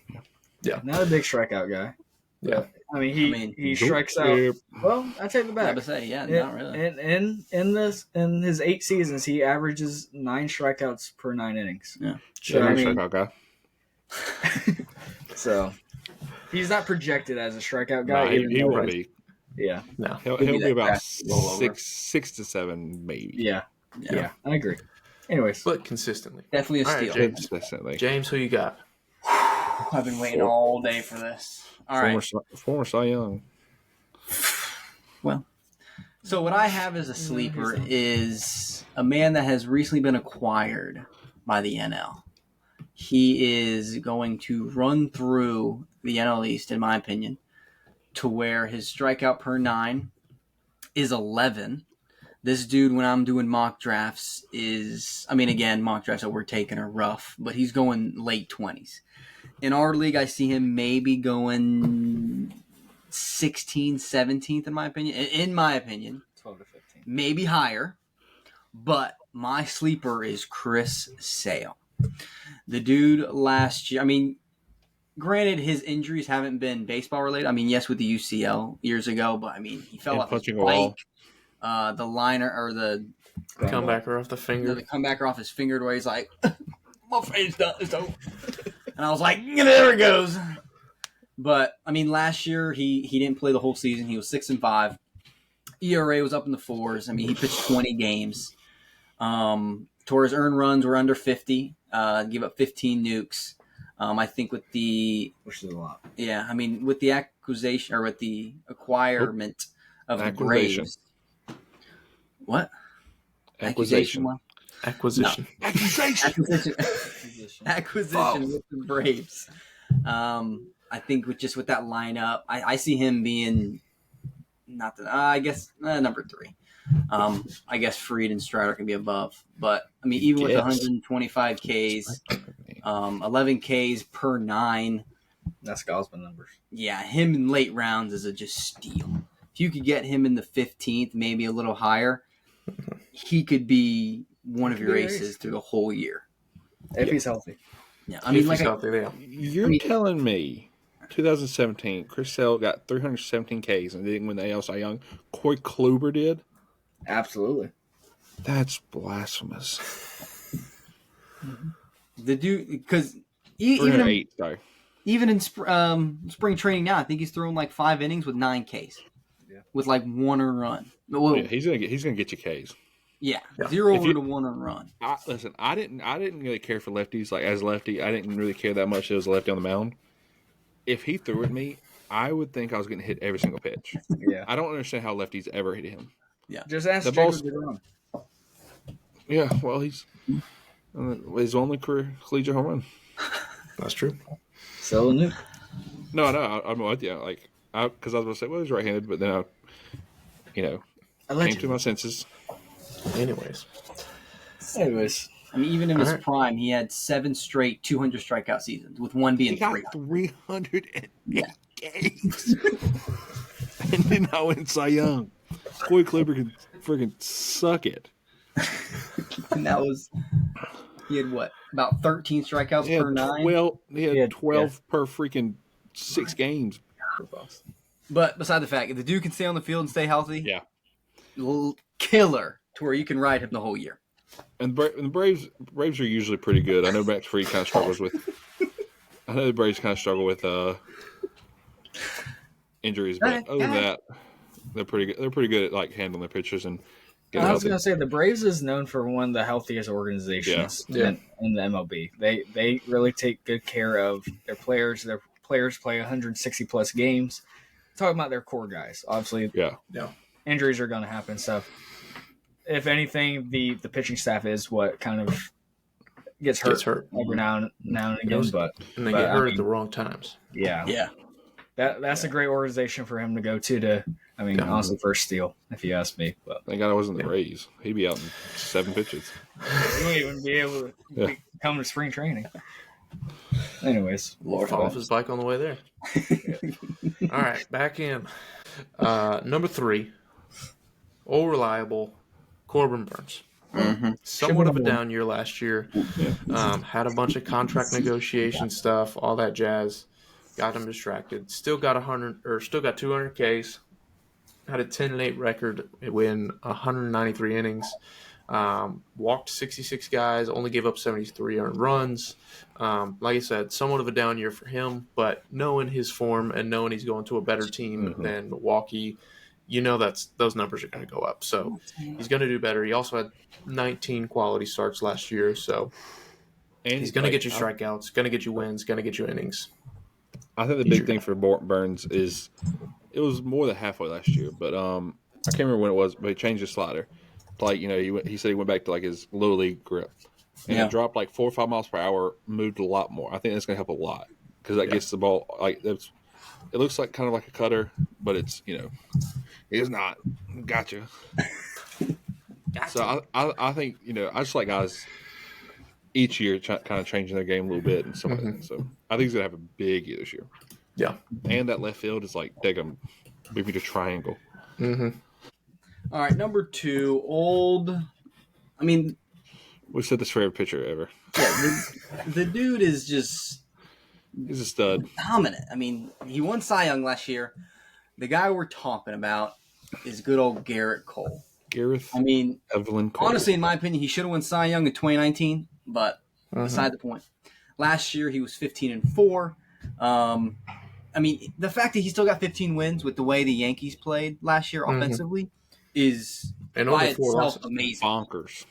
not a big strikeout guy. Yeah, he strikes out. Well, I take the back. Not really. And in his 8 seasons, he averages 9 strikeouts per 9 innings. Yeah, strikeout guy. So he's not projected as a strikeout guy. He will be. Yeah, no, he'll be about 6 to 7, maybe. Yeah, I agree. Anyways, but consistently, definitely a steal. Right, James, who you got? I've been waiting all day for this. All right, former Cy Young. Well, so what I have as a sleeper is a man that has recently been acquired by the NL. He is going to run through the NL East, in my opinion, to where his strikeout per 9 is 11. This dude, when I'm doing mock drafts, again, mock drafts that we're taking are rough, but he's going late 20s. In our league, I see him maybe going 16th, 17th, in my opinion. 12 to 15. Maybe higher. But my sleeper is Chris Sale. The dude last year, granted, his injuries haven't been baseball related. Yes, with the UCL years ago, but he fell off his bike. The liner or the comebacker off the finger. The comebacker off his finger, where he's like, "My face done." It's over. And I was like, "There it goes." But last year he didn't play the whole season. He was 6-5. ERA was up in the 4s. He pitched 20 games. Torres earned runs were under 50. Give up 15 nukes. I think with the which is a lot. Yeah, with the acquisition or with the acquirement of the Braves. What? Acquisition. No. Acquisition with the Braves. I think with that lineup, I see him being number 3. I guess Fried and Strider can be above, but even with 125 Ks, 11 Ks per 9. That's Gosman numbers. Yeah, him in late rounds is just steal. If you could get him in the 15th, maybe a little higher, he could be one of your aces through the whole year. If he's healthy. Yeah, he's healthy, yeah. You're telling me 2017, Chris Sale got 317 Ks and didn't win the AL Cy Young. Corey Kluber did? Absolutely. That's blasphemous. The dude, because even in spring training now, I think he's thrown like 5 innings with 9 Ks, with like 1 earned run. Well, yeah, he's gonna get you Ks. Yeah, 0 to 1 earned run. Listen, I didn't really care for lefties. Like as a lefty, I didn't really care that much. There was a lefty on the mound. If he threw at me, I would think I was getting hit every single pitch. Yeah, I don't understand how lefties ever hit him. Yeah, just ask the Jacob DeGrom. Yeah, well, he's his only career collegiate home run. That's true. So new. No, I'm with you. Like, because I was going to say, well, he's right-handed, but then I came to my senses. Anyways, even in his prime, he had 7 straight 200 strikeout seasons, with 1 being 3. 308 games. And then I went Cy Young. Corey Kluber can freaking suck it. And that was, he had what, about 13 strikeouts per 9? He had 12 per freaking 6 games. But beside the fact, if the dude can stay on the field and stay healthy, killer to where you can ride him the whole year. And the Braves are usually pretty good. I know Max Fried kind of struggles with. I know the Braves kind of struggle with injuries, but other than that, they're pretty good. They're pretty good at like handling their pitchers and. I was going to say the Braves is known for one of the healthiest organizations in the MLB. They really take good care of their players. Their players play 160 plus games. Talking about their core guys, obviously. Yeah. Injuries are going to happen. So, if anything, the pitching staff is what kind of gets hurt every now and again. And they get hurt at the wrong times. Yeah. That's a great organization for him to go to. Honestly, first steal, if you ask me. But thank God I wasn't the Braves. He'd be out in 7 pitches. He wouldn't even be able to come to spring training. Anyways, fall off his bike on the way there. All right, back in. Number 3, all reliable, Corbin Burns. Mm-hmm. Somewhat of a down year last year. Had a bunch of contract negotiation stuff, all that jazz. Got him distracted. Still got 200 Ks. Had a 10-8 record in 193 innings. Walked 66 guys. Only gave up 73 earned runs. Like I said, somewhat of a down year for him. But knowing his form and knowing he's going to a better team than Milwaukee, those numbers are going to go up. So he's going to do better. He also had 19 quality starts last year. So he's going to get you strikeouts, going to get you wins, going to get you innings. I think the big thing for Burns is it was more than halfway last year, but I can't remember when it was, but he changed his slider. Like, he said he went back to like his little league grip. and Yeah. it dropped like 4 or 5 miles per hour, moved a lot more. I think that's going to help a lot because that gets the ball like it's. It looks like kind of like a cutter, but it's it's not. Gotcha. So I think I just like guys each year kind of changing their game a little bit and stuff like that. So I think he's gonna have a big year this year. Yeah. And that left field is like they're gonna maybe the triangle. Mm-hmm. All right, number 2, old. I mean, We said this for every pitcher ever. yeah, the dude is just He's a stud. dominant. I mean, he won Cy Young last year. The guy we're talking about is good old Garrett Cole. Gareth. I mean, Evelyn Cole. honestly, in my opinion, he should have won Cy Young in 2019, but beside the point. Last year, he was 15-4. I mean, the fact that he still got 15 wins with the way the Yankees played last year offensively is And by only 4 itself losses. amazing. Bonkers.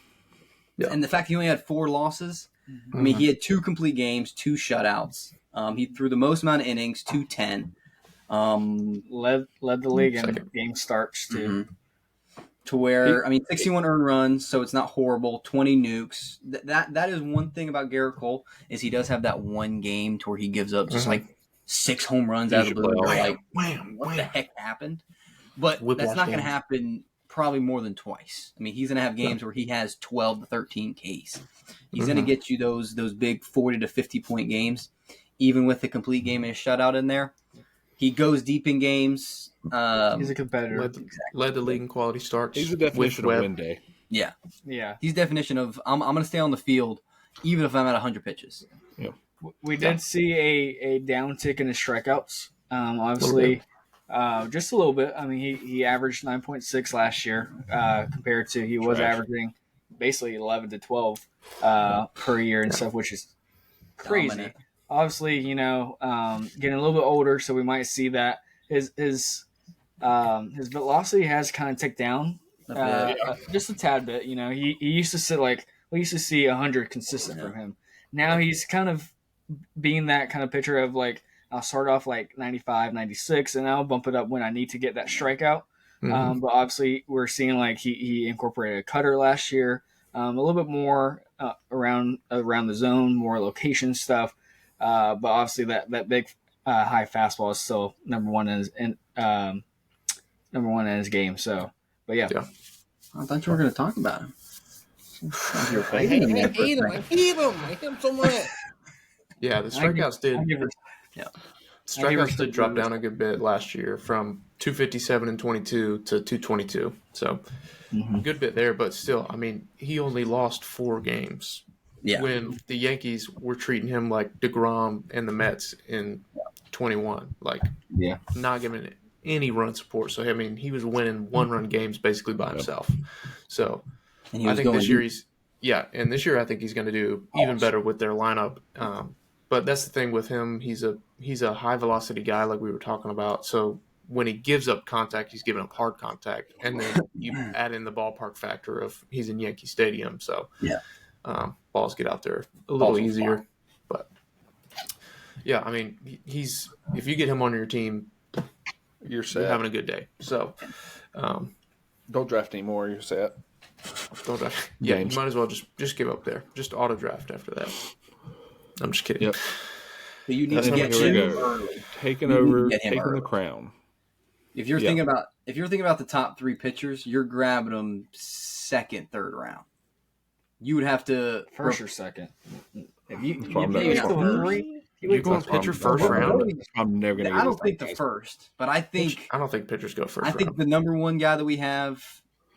Yeah. And the fact he only had 4 losses, I mean, he had 2 complete games, 2 shutouts. He threw the most amount of innings, 210. Led the league in Second. game starts too. To where, I mean, 61 earned runs, so it's not horrible. 20 nukes. That is one thing about Garrett Cole is he does have that one game to where he gives up just like 6 home runs out of the blue. You're like, what the heck happened? But that's not going to happen probably more than twice. I mean, he's going to have games where he has 12 to 13 Ks. He's going to get you those big 40 to 50 point games, even with the complete game and a shutout in there. He goes deep in games. He's a competitor. Led the league in quality starts. He's the definition of win day. Yeah. Yeah. He's definition of I'm going to stay on the field even if I'm at 100 pitches. Yeah. We did see a downtick in his strikeouts. Obviously, just a little bit. I mean, he averaged 9.6 last year compared to he was averaging basically 11 to 12 per year and stuff, which is crazy. Dominant. Obviously, getting a little bit older, so we might see that his velocity has kind of ticked down just a tad bit. He used to sit like we used to see 100 consistent from him. Now he's kind of being that kind of pitcher of like I'll start off like 95, 96, and I'll bump it up when I need to get that strikeout. But obviously, we're seeing like he incorporated a cutter last year, a little bit more around the zone, more location stuff. But obviously, that big high fastball is still number one in his game. So, but yeah. I thought you were going to talk about him. I hate him so much. Yeah, the strikeouts did. Yeah. Strikeouts did drop down a good bit last year from 257 and 22 to 222. So, good bit there, but still, I mean, he only lost 4 games. Yeah. When the Yankees were treating him like DeGrom and the Mets in 21, like not giving it any run support. So I mean, he was winning 1-run games basically by himself. So I think this year and this year I think he's going to do even better with their lineup. But that's the thing with him; he's a high velocity guy, like we were talking about. So when he gives up contact, he's giving up hard contact, and then you add in the ballpark factor of he's in Yankee Stadium, so balls get out there a little easier. But yeah, I mean, he's if you get him on your team, You're set. you're having a good day. So Don't draft anymore. You're set. don't you might as well just give up there. Just auto draft after that. I'm just kidding. Yep. But you need to get Here we him go. early. Taking You need to over, get him taking early. the crown. If you're thinking about the top 3 pitchers, you're grabbing them second, third round. You would have to First or second. If you maybe not first. You going pitcher first round? I'm never going to. I don't think the first, but I think I don't think pitchers go first I think round. the number 1 guy that we have,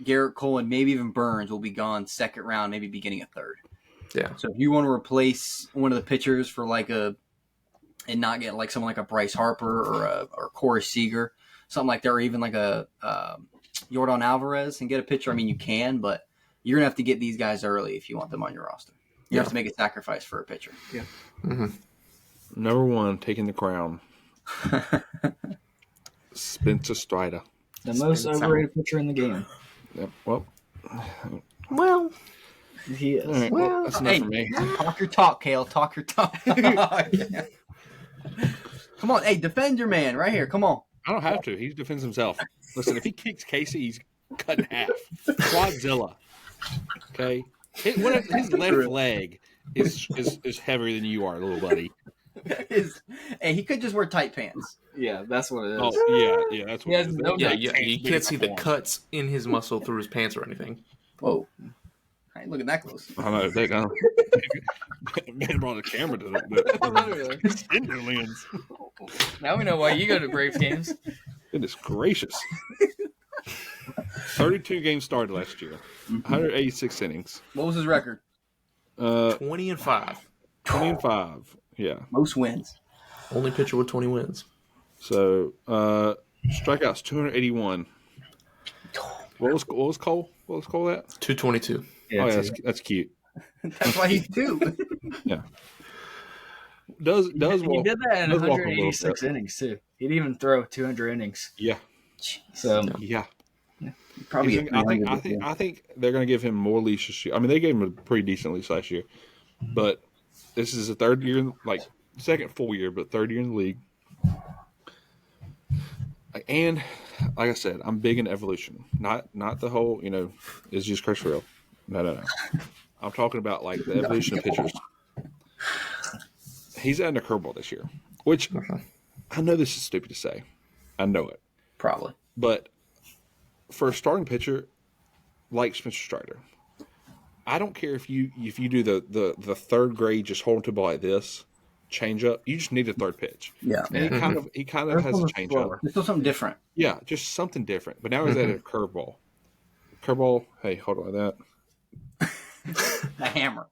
Garrett Cole, and maybe even Burns, will be gone second round, maybe beginning of third. Yeah. So if you want to replace one of the pitchers for and not get like someone like a Bryce Harper or Corey Seager, something like that, or even like a Yordan Alvarez and get a pitcher, I mean you can, but you're gonna have to get these guys early if you want them on your roster. You have to make a sacrifice for a pitcher. Yeah. Mm-hmm. Number 1, taking the crown. Spencer Strider. The most overrated pitcher in the game. Yep. Well, He is. all right. Well, that's enough for me. Talk your talk, Cale. Talk your talk. Come on, hey, defend your man right here. Come on. I don't have to. He defends himself. Listen, if he kicks Casey, he's cut in half. Quadzilla. Okay? His left leg is heavier than you are, little buddy. And he could just wear tight pants. Yeah, that's what it is. Oh yeah, that's what He it has is. no Yeah, nuts. yeah. You can't see the cuts in his muscle through his pants or anything. Whoa. I ain't looking that close. I know they don't. Man brought a camera to the extender lens. Now we know why you go to Braves games. Goodness gracious. 32 games started last year. 186 innings. What was his record? 20-5. 20-5. Yeah. Most wins. Only pitcher with 20 wins. So strikeouts 281. What was Cole? What was Cole at? 222. Yeah, that's cute. That's why he's 2. Yeah. Does He walk, did that in does walk a little 186 bit. innings too. He'd even throw 200 innings. Yeah. So Yeah. Probably. I think they're going to give him more leash this year. I mean, they gave him a pretty decent leash last year, but this is the third year, like second full year, but third year in the league. And like I said, I'm big in evolution. Not the whole, it's just curse real. No. I'm talking about like the evolution of pitchers. He's adding a curveball this year, which I know this is stupid to say. I know it. Probably. But for a starting pitcher like Spencer Strider, I don't care if you do the third grade, just hold to ball like this, change up. You just need a third pitch. Yeah. And he kind of has a change up. It's still something different. Yeah, just something different. But now he's added a curveball. Curveball. Hey, hold on like that. A hammer.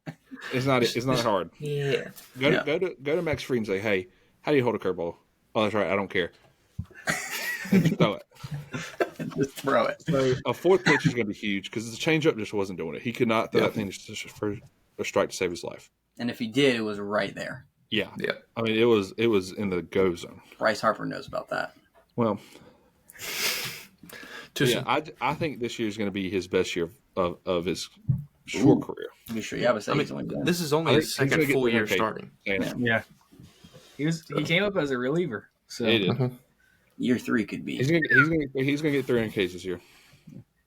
It's not hard. Yeah. Go to Max Fried and say, hey, how do you hold a curveball? Oh, that's right. I don't care. And just throw it. Just throw it. So a fourth pitch is going to be huge because the changeup just wasn't doing it. He could not throw that thing just for a strike to save his life. And if he did, it was right there. Yeah. Yeah. I mean, it was in the go zone. Bryce Harper knows about that. Well, Yeah, I think this year is going to be his best year of his short career. To be sure. Yeah, but he's only done. this is only his I think he's second gonna full get year okay. starting. yeah, he came up as a reliever. So He did. Year 3 could be. He's gonna get 300 Ks this year.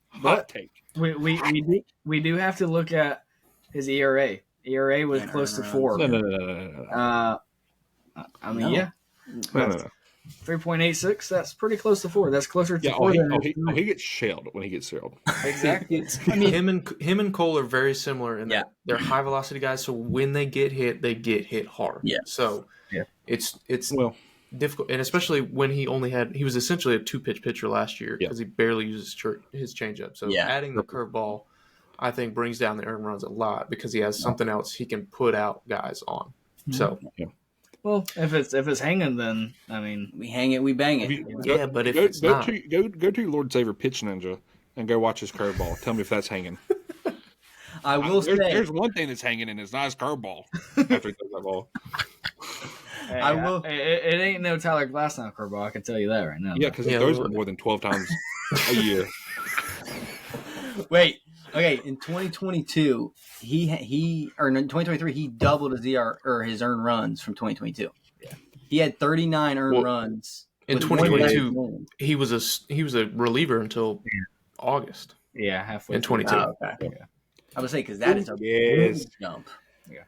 Hot take. we do have to look at his ERA. ERA was close to 4. No. I mean, No. yeah, No. 3.86. That's pretty close to 4. That's closer to Yeah, 4 than he gets shelled when he gets shelled. exactly. I mean, Him and Cole are very similar in that they're high velocity guys. So when they get hit hard. Yeah. So it's Well, difficult, and especially when he was essentially a 2-pitch pitcher last year because he barely uses his changeup. So adding the curveball, I think, brings down the earned runs a lot because he has something else he can put out guys on. So Well, if it's hanging, then I mean, we hang it, we bang it. but if it's not, go to Lord Saver Pitch Ninja and go watch his curveball. Tell me if that's hanging. I will say there's one thing that's hanging, and it's not his curveball. After he throws that ball. hey, I will- It ain't no Tyler Glasnow curveball. I can tell you that right now. Yeah, because he throws it more than 12 times a year. Wait. Okay, in 2022, or in 2023, he doubled his his earned runs from 2022. Yeah. He had 39 earned runs. in with 2022, 1 he was a reliever until August Yeah, halfway in 22. Oh, okay. Yeah. I would say because that is a Yes. big jump. Yeah.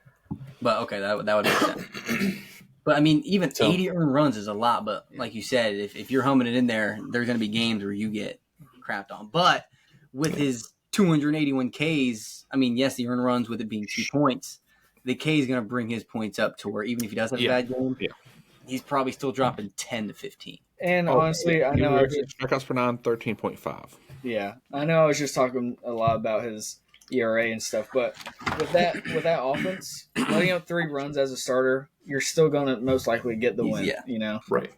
But okay, that would make sense. But I mean, even 80 earned runs is a lot. But like you said, if you're humming it in there, there's going to be games where you get crapped on. But with his 281 Ks, I mean, yes, the earned runs with it being 2 points, the K is going to bring his points up to where even if he does have a bad game, he's probably still dropping 10 to 15. And honestly, I know Strikeouts per 9, 13.5. Yeah, I know. I was just talking a lot about his ERA and stuff, but with that offense, letting up 3 runs as a starter, you're still going to most likely get the win. Yeah. You know, Right.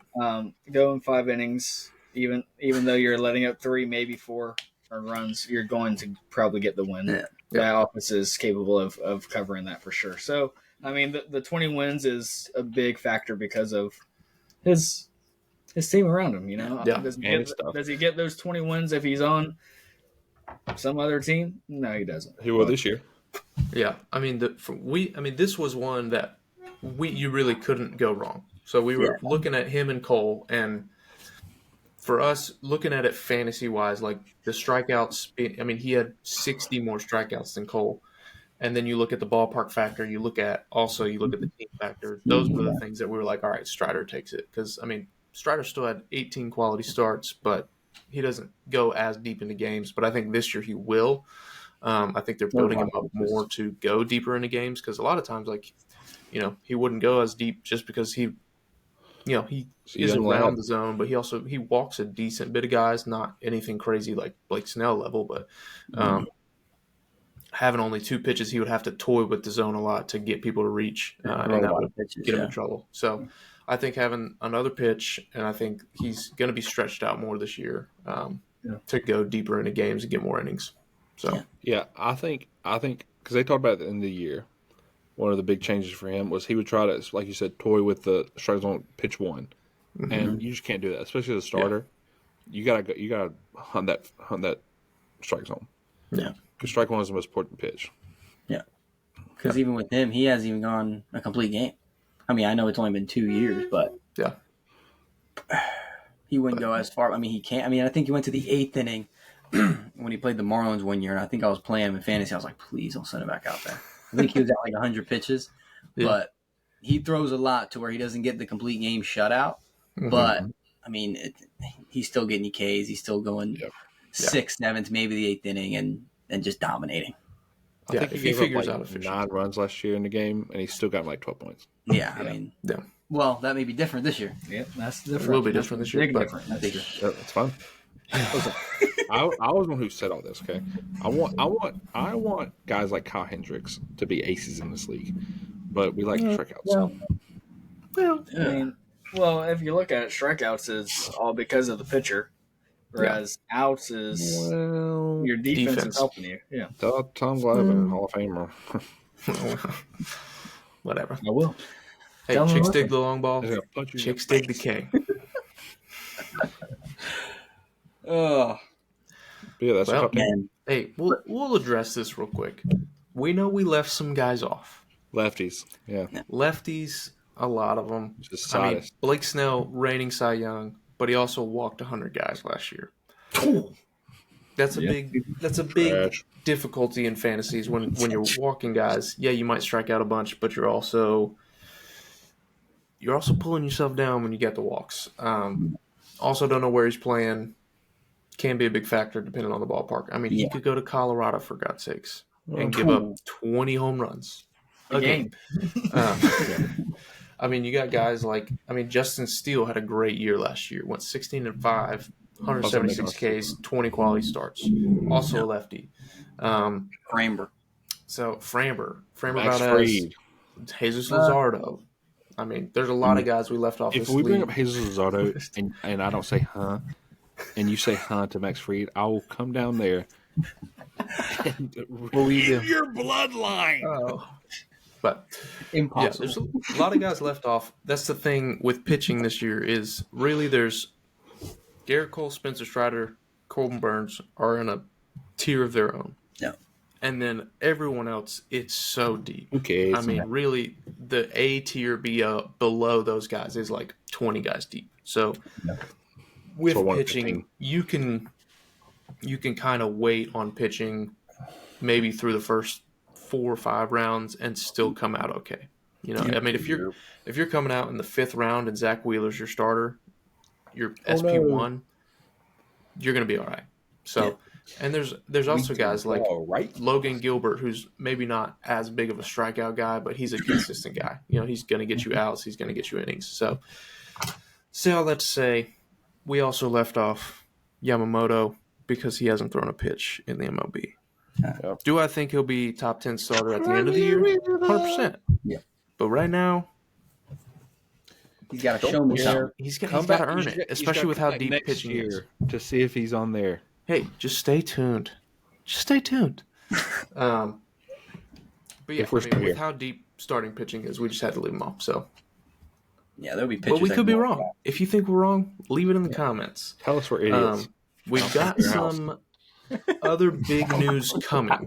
Going 5 innings, even though you're letting up 3, maybe 4 runs, you're going to probably get the win. Yeah. That offense is capable of covering that for sure. So, I mean, the 20 wins is a big factor because of his team around him. You know, Yeah. Does he get those 20 wins if he's on some other team? No, he doesn't. He will this year. Yeah, I mean, this was one that you really couldn't go wrong. So we were looking at him and Cole, and for us, looking at it fantasy wise, like the strikeouts. I mean, he had 60 more strikeouts than Cole, And then you look at the ballpark factor. You look at the team factor. Those were the things that we were like, all right, Strider takes it. Because, I mean, Strider still had 18 quality starts, but he doesn't go as deep into games. But I think this year he will. I think they're building him up more to go deeper into games because a lot of times, like, he wouldn't go as deep just because he is around the zone, but he walks a decent bit of guys, not anything crazy like Blake Snell level, but having only 2 pitches, he would have to toy with the zone a lot to get people to reach, and that would get him in trouble. So I think having another pitch, and I think he's going to be stretched out more this year to go deeper into games and get more innings. So yeah, I think because they talked about at the end of the year, one of the big changes for him was he would try to, like you said, toy with the strike zone pitch 1, and you just can't do that, especially as a starter. Yeah. You gotta hunt that strike zone. Yeah, because strike 1 is the most important pitch. Yeah, because even with him, he hasn't even gone a complete game. I mean, I know it's only been 2 years, but he wouldn't go as far. I mean, he can't. I mean, I think he went to the 8th inning when he played the Marlins one year, and I think I was playing him in fantasy. I was like, please don't send him back out there. I think he was at like 100 pitches, but he throws a lot to where he doesn't get the complete game shutout. But, I mean, he's still getting you Ks. He's still going 6th, 7th, maybe the 8th inning and just dominating. I think he figures out 9 runs last year in the game, and he still got like 12 points. Yeah, I mean, well, that may be different this year. Yeah, that's different. It will be different this year. But that's fine. Listen, I was the one who said all this. Okay, I want guys like Kyle Hendricks to be aces in this league, but we like strikeouts. Well, if you look at it, strikeouts is all because of the pitcher, whereas outs is your defense is helping you. Yeah, Tom Glavine, Hall of Famer. Whatever. I will. Hey, chicks dig the long ball. Chicks dig the K. Oh, yeah, that's well, man. Hey, we'll address this real quick. We know we left some guys off. Lefties, lefties, a lot of them. I mean, Blake Snell, reigning Cy Young, but he also walked 100 guys last year. That's a big difficulty in fantasies when you're walking guys. Yeah, you might strike out a bunch, but you're also pulling yourself down when you get the walks. Also, don't know where he's playing. Can be a big factor depending on the ballpark. I mean, he could go to Colorado, for God's sakes, and give up 20 home runs a game. I mean, you got guys like, Justin Steele had a great year last year. Went 16-5, 176 Ks, 20 quality starts. Also a lefty. Framber. So, Framber Max Valdez, Fried. Jesus Luzardo. I mean, there's a lot of guys we left off If this we league. bring up Jesus Luzardo and I don't say and you say to Max Fried, I will come down there and what will you do? Your bloodline. Oh. But impossible. Yeah, there's a lot of guys left off. That's the thing with pitching this year is really there's Garrett Cole, Spencer Strider, Colton Burns are in a tier of their own. Yeah. And then everyone else, it's so deep. Okay. I mean, really, the A tier below those guys is like 20 guys deep. So with pitching, you can kind of wait on pitching maybe through the first 4 or 5 rounds and still come out okay. I mean, if you're coming out in the 5th round and Zach Wheeler's your starter, your SP1, you're going to be all right. So, and there's also guys like Logan Gilbert, who's maybe not as big of a strikeout guy, but he's a consistent guy. He's going to get you outs. He's going to get you innings. So, say all that to say, we also left off Yamamoto because he hasn't thrown a pitch in the MLB. Do I think he'll be top 10 starter at the end of the year? 100%. Yeah. But right now, he's got to show me something. He's got to earn it, especially with how deep pitching is. To see if he's on there. Hey, just stay tuned. But yeah, with how deep starting pitching is, we just had to leave him off. So yeah, there'll be pitchers. But we could be wrong. If you think we're wrong, leave it in the comments. Tell us we're idiots. We've got some other big news coming.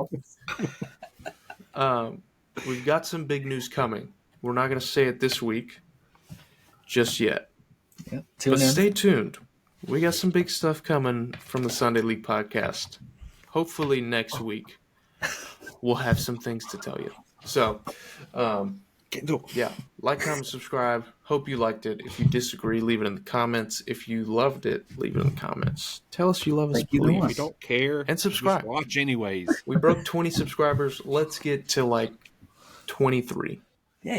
We've got some big news coming. We're not going to say it this week just yet. Yeah, but stay tuned. We got some big stuff coming from the Sunday League podcast. Hopefully next week. we'll have some things to tell you. So, yeah, like, comment, subscribe. Hope you liked it. If you disagree, leave it in the comments. If you loved it, leave it in the comments. Tell us you love us, Thank you please. very We don't care. And subscribe. Just watch anyways. We broke 20 subscribers. Let's get to like 23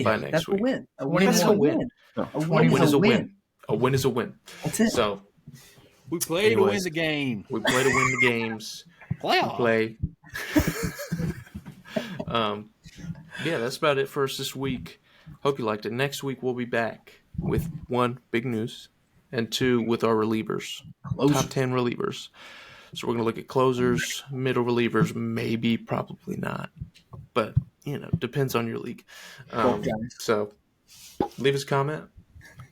by next that's week. a win. A 21. win is a win. No, A win 21. is a win. A win is a win. That's it. So We play to win Anyways. the game. we play to win the games. Playoff. Play. Yeah, that's about it for us this week. Hope you liked it. Next week we'll be back with 1, big news, and 2, with our relievers. Top 10 relievers. So we're going to look at closers, middle relievers, maybe, probably not. But, depends on your league. So leave us a comment.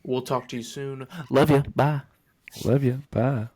We'll talk to you soon. Love you. Bye. Love you. Bye.